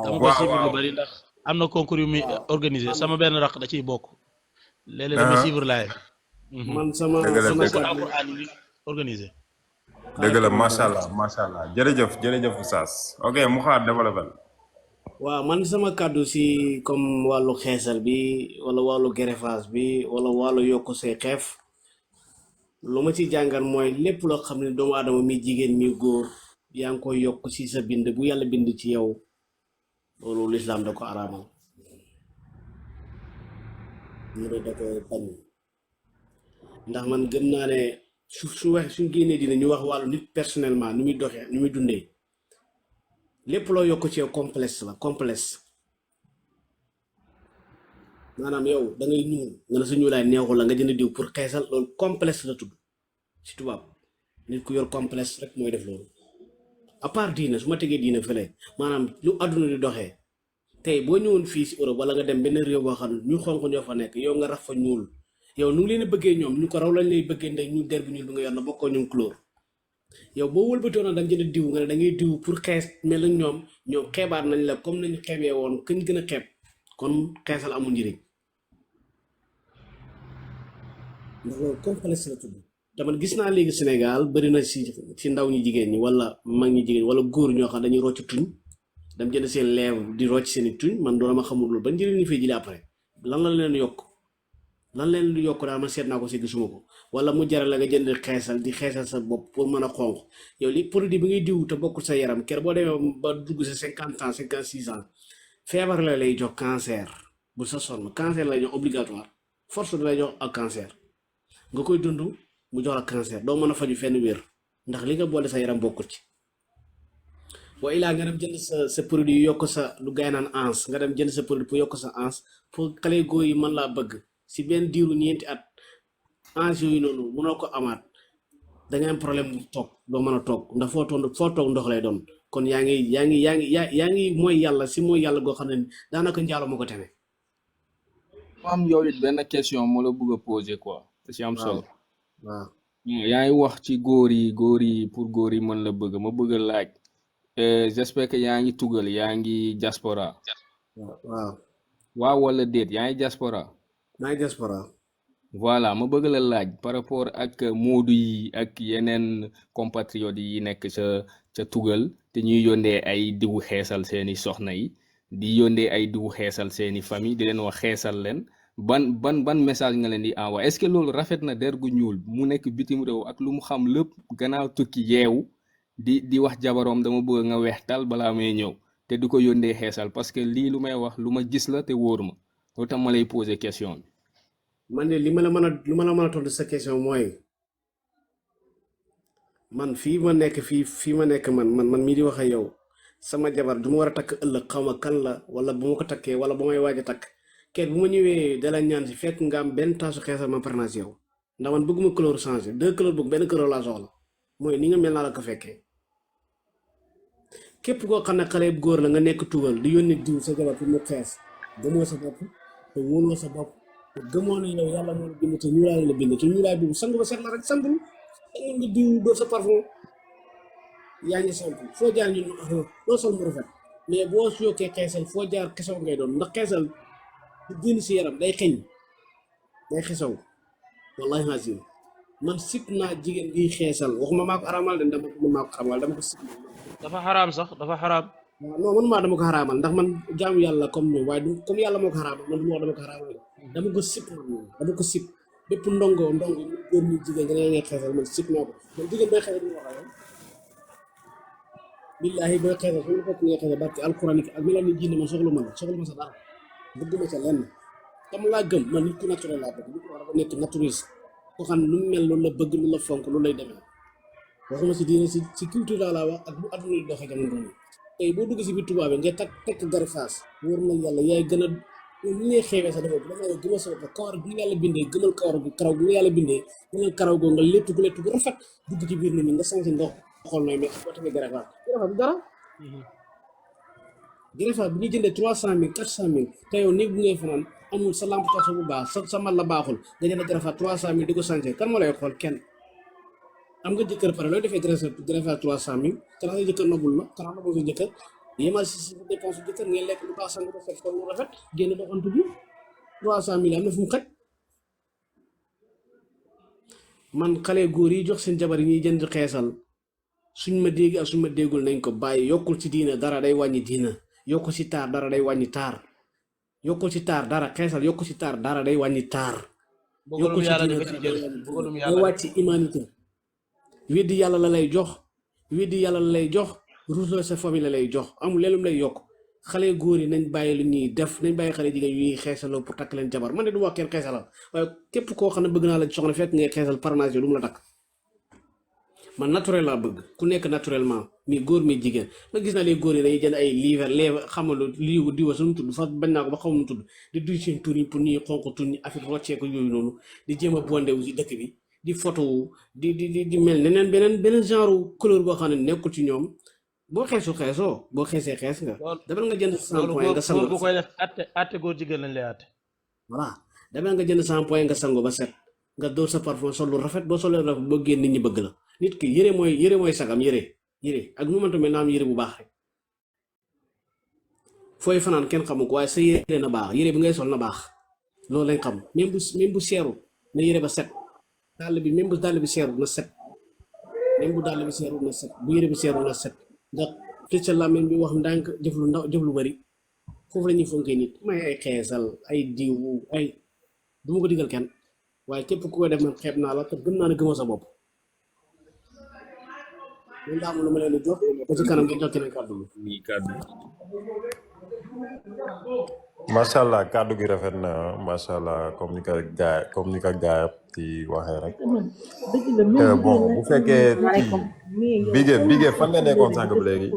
K: dama koy suivre lu bari ndax am na concours yu muy organisé sama benn raq da ciy bokk. léeg-léeg damay suivre live.
L: man sama
K: organisé.
C: dëgg la macha allah jërëjëf Oustaz ok mu xaar développé.
L: waaw man sama kàddu si comme wàllu xeesal bi wala wàllu greffage bi wala wàllu yokk say xeef lu ma ci jàngal mooy lépp loo xam ne doomu aadama mi jigéen mi góor yaa ngi koy yokk si sa bind bu yàlla bind ci yow loolu lislaam da ko araamal mu da ko bañ ndax man gëm naa ne suñ génnee dina ñu wax wàllu nit personnellement ni muy doxee ni muy dundee lépp loo yokk ci yow complexe la complexe maanaam yow da ngay ñuul nga ne sa ñuulaay neexul la nga jënd diw pour xeesal loolu complexe la tudd si tubaab nit ku yor complexe rek mooy def loolu à part diina su ma tegee diina fële maanaam lu àdduna di doxee tey boo ñëwoon fii si Europe wala nga dem benn réew boo xam ne ñu xonq ñoo fa nekk yow nga raf fa ñuul yow nu ngi leen a bëggee ñoom ñu ko raw lañ lay bëggee ndax ñu der bu ñuul bi nga yor na bokkoo ñoom couleur yow boo wëlbatoo na da nga jënd diw nga ne da ngay diw pour xees mel na ñoom xeebaat nañ la comme nañu xeebee woon kañ gën a xeeb kon xeesal amul njëriñ ndax loolu complexe la tudd dama gis naa léegi Sénégal bëri na si ndaw ñi jigéen ñi wala mag ñi jigéen wala góor ñoo xam dañuy rocc tuñ dem jënd seen lèvre di rocc seen i tuñ man doona ma xamul loolu ba njëriñ ñu fay jëlee après lan la leen yokk daal man seet naa ko si gisuma ko wala mu jaral la nga jënd xeesal di xeesal sa bopp pour mën a xonq yow li produit bi ngay diw te bokkul sa yaram ker boo demee ba dugg sa 50 ans 56 ans feebar la lay jox cancer bu sa sonn cancer lay jox obligatoire force da lay jox ak cancer nga koy dund mu jox la cancer doo mën a faju fenn wér ndax li nga boole sa yaram bokkul ci wa ilaa nga dem jënd sa produit yokk sa lu gaay naan ans nga dem jënd sa produit pour yokk sa ans pour xale góor yi mën laa bëgg si benn diiru ñeenti at ans yooyu noonu mënoo ko amaat da nga am problème bu toog doo mën a toog ndax foo toog ndox lay doon kon yaa ngi mooy yàlla si mooy yàlla goo xam ne daanaka njaalo moo ko tene.
E: am yow it benn question moo la bëgg a poser quoi te si am solo.
L: waaw
E: yaa ngi wax ci góor yi pour góor yi mën la bëgg ma bëgg a laaj j'espère que yaa ngi tugal yaa ngi diaspora
L: waaw
E: waaw wala déet yaa ngi diaspora
L: maa ngi diaspora
E: voilà ma bëgg la laaj par rapport ak moodu yi ak yeneen compatriotes yi nekk ca tugal te ñuy yóndee ay diwu xeesal seeni soxna yi di yóndee ay diwu xeesal seeni famille di leen wax xeesal leen ban message nga leen di envoyé est-ce que loolu rafet na der gu ñuul mu nekk bitim réew ak lu mu xam lépp gannaaw tukki yeewu di wax jabaroom dama bëgg nga weextal balaa may ñëw te di ko yóndee xeesal parce que lii lu may wax lu ma gis la te wóor ma loolu tam ma lay poser question bi.
L: man de li ma la mën a tontu sa question mooy man fii ma nekk fii ma nekk man mii di wax ak yow sama jabar du ma war a takk ëllëg xaw ma kan la wala bu ma ko takkee wala bu may waaj a takk kenn bu ma ñëwee dala ñaan si fekk nga am benn taasu xeesal ma parna si yow ndax man bëgguma couleur changer 2 couleurs bëgg benn couleur laa soxla mooy ni nga mel naa la ko fekkee képp koo xam ne xale bu góor la nga nekk tugal di yónni diw sa jabar pour mu xees gëmoo sa bopp te wóoloo sa bopp te gëmoo ne yow yàlla moo la bind te ñuulaay la bind te ñuulaay boobu sangu ba set la rek sangul nga diw doo sa parfum yaa ngi samp foo jaar ñu loo sol mu rafet mais boo yokkee xeesal foo jaar xesaw ngay doon ndax xeesal du génn si yaram day xeñ day xesaw wallahi hasim man sip naa jigéen gi xeesal waxuma maa ko araamal de dama ko sip
K: dafa xaraam sax dafa xaraam.
L: non man maa dama ko xaraamal ndax man jaamu yàlla comme ñoom waaye du comme yàlla moo ko xaraamal man du ma wax dama ko xaraamal dama ko sip dama ko sip bépp ndongo góor ñu jigéen nga ngay xeesal man sip naa ko man jigéen bay xeesal duma wax billahi booy xeesal su ma fekk ngay xeesal barke alquran ak mi la ni jinne man soxla ma sa dara bëgguma sa lenn xam laa gëm man nit ku naturel laa bëgg nit ku war a nekk naturiste ko xam ne lu mu mel loolu la bëgg lu la fonk loolu lay demee waxuma si diine si culture laa wax ak bu adduna yi doxee jamono bi tey boo dugg si biir tubaab bi nga tekk garifaas wóor na yàlla yaay gën a ñu ngay xeewee sa dafa dama yow gëmal sa bopp kawar bi nga yàlla bindee gëmal kawar bi karaw bi nga yàlla bindee gëmal karaw goo nga léttu gu rafet dugg ci biir nit ñi nga sansi nga xool nooy mais boo tamee garifaas du dara garifaas bi ñu jëndee 300 000 400 000 te yow néeg bu ngay fanaan amul sa lampe torche bu baax sa mat la baaxul nga jënd garifaas 300 000 di ko sanse kan moo lay xool kenn am nga jëkkër pare looy defee garifaas 300 000 kanaa sa jëkkër nobul la kanaa nobul sa jëkkër yemal si dépense jëkkër ngeen lekk lu baax sang ba fekk lu rafet génn doxantu bi 300 000 am na fu mu xaj man xale góor yi jox seen jabar yi ñuy jënd xeesal suñ ma dégg ak suñ ma déggul nañ ko bàyyi yokkul ci diina dara day wàññi diina yokkul ci taar dara day wàññi taar yokkul ci taar dara xeesal yokkul ci taar dara day wàññi taar yokkul ci diina day wàcc humanité weddi yàlla la lay jox ruusoo sa famille la lay jox amul leen lu lay yokk xale góor yi nañ bàyyi lu ñuy def nañ bàyyi xale jigéen yu ñuy xeesaloo pour takk leen jabar man de du wax kenn xeesalal waaye képp koo xam ne bëgg naa la soxna fekk ngay xeesal parnage lu mu la takk man naturel laa bëgg ku nekk naturellement mi góor mi jigéen ma gis naa les góor yi dañuy jënd ay lèvre xamalu liiwu diwa suñu tudd fa bañ naa ko ba xaw nu tudd di duy seen tur yi pour ñuy xonq tur ñi affaire rocceeku yooyu noonu di jéem a bondewu si dëkk bi di photo di mel neneen beneen genre couleur boo xam ne nekkul ci ñoom boo xeesoo boo xeesee xees nga demal nga jënd 100 points nga sango
K: bu koy def atte góor jigéen lañ lay atte
L: voilà demal nga jënd 100 points nga sango ba set nga dóor sa parfum sol lu rafet boo solee rafet boo génn nit ñi bëgg la nit ki yére mooy sagam yére ak nu mënta mel na am yére bu baax rek fooy fanaan kenn xamu ko waaye sa yére na baax yére bi ngay sol na baax loolu lañ xam même bu seeru na yére ba set dàll bi même bu dàll bi seeru na set même bu dàll bi seeru na set bu yére bi seeru na set ndax te sa làmmiñ bi wax ndànk jëf lu bari foofu la ñuy fonkee nit may ay xeesal ay diw ay du ma ko digal kenn waaye képp ku koy def man xeeb naa la te gëm naa ne gëmoo sa bopp loolu daa am lu ma leen di jox ba ci kanam ngeen jox keneen kàddu
E: nii kàddu
C: macha allah kàddu gi rafet na macha allah comme ni ko gaay di waxee rek bon bu fekkee bigé fan nga nekkoon sànq ba léegi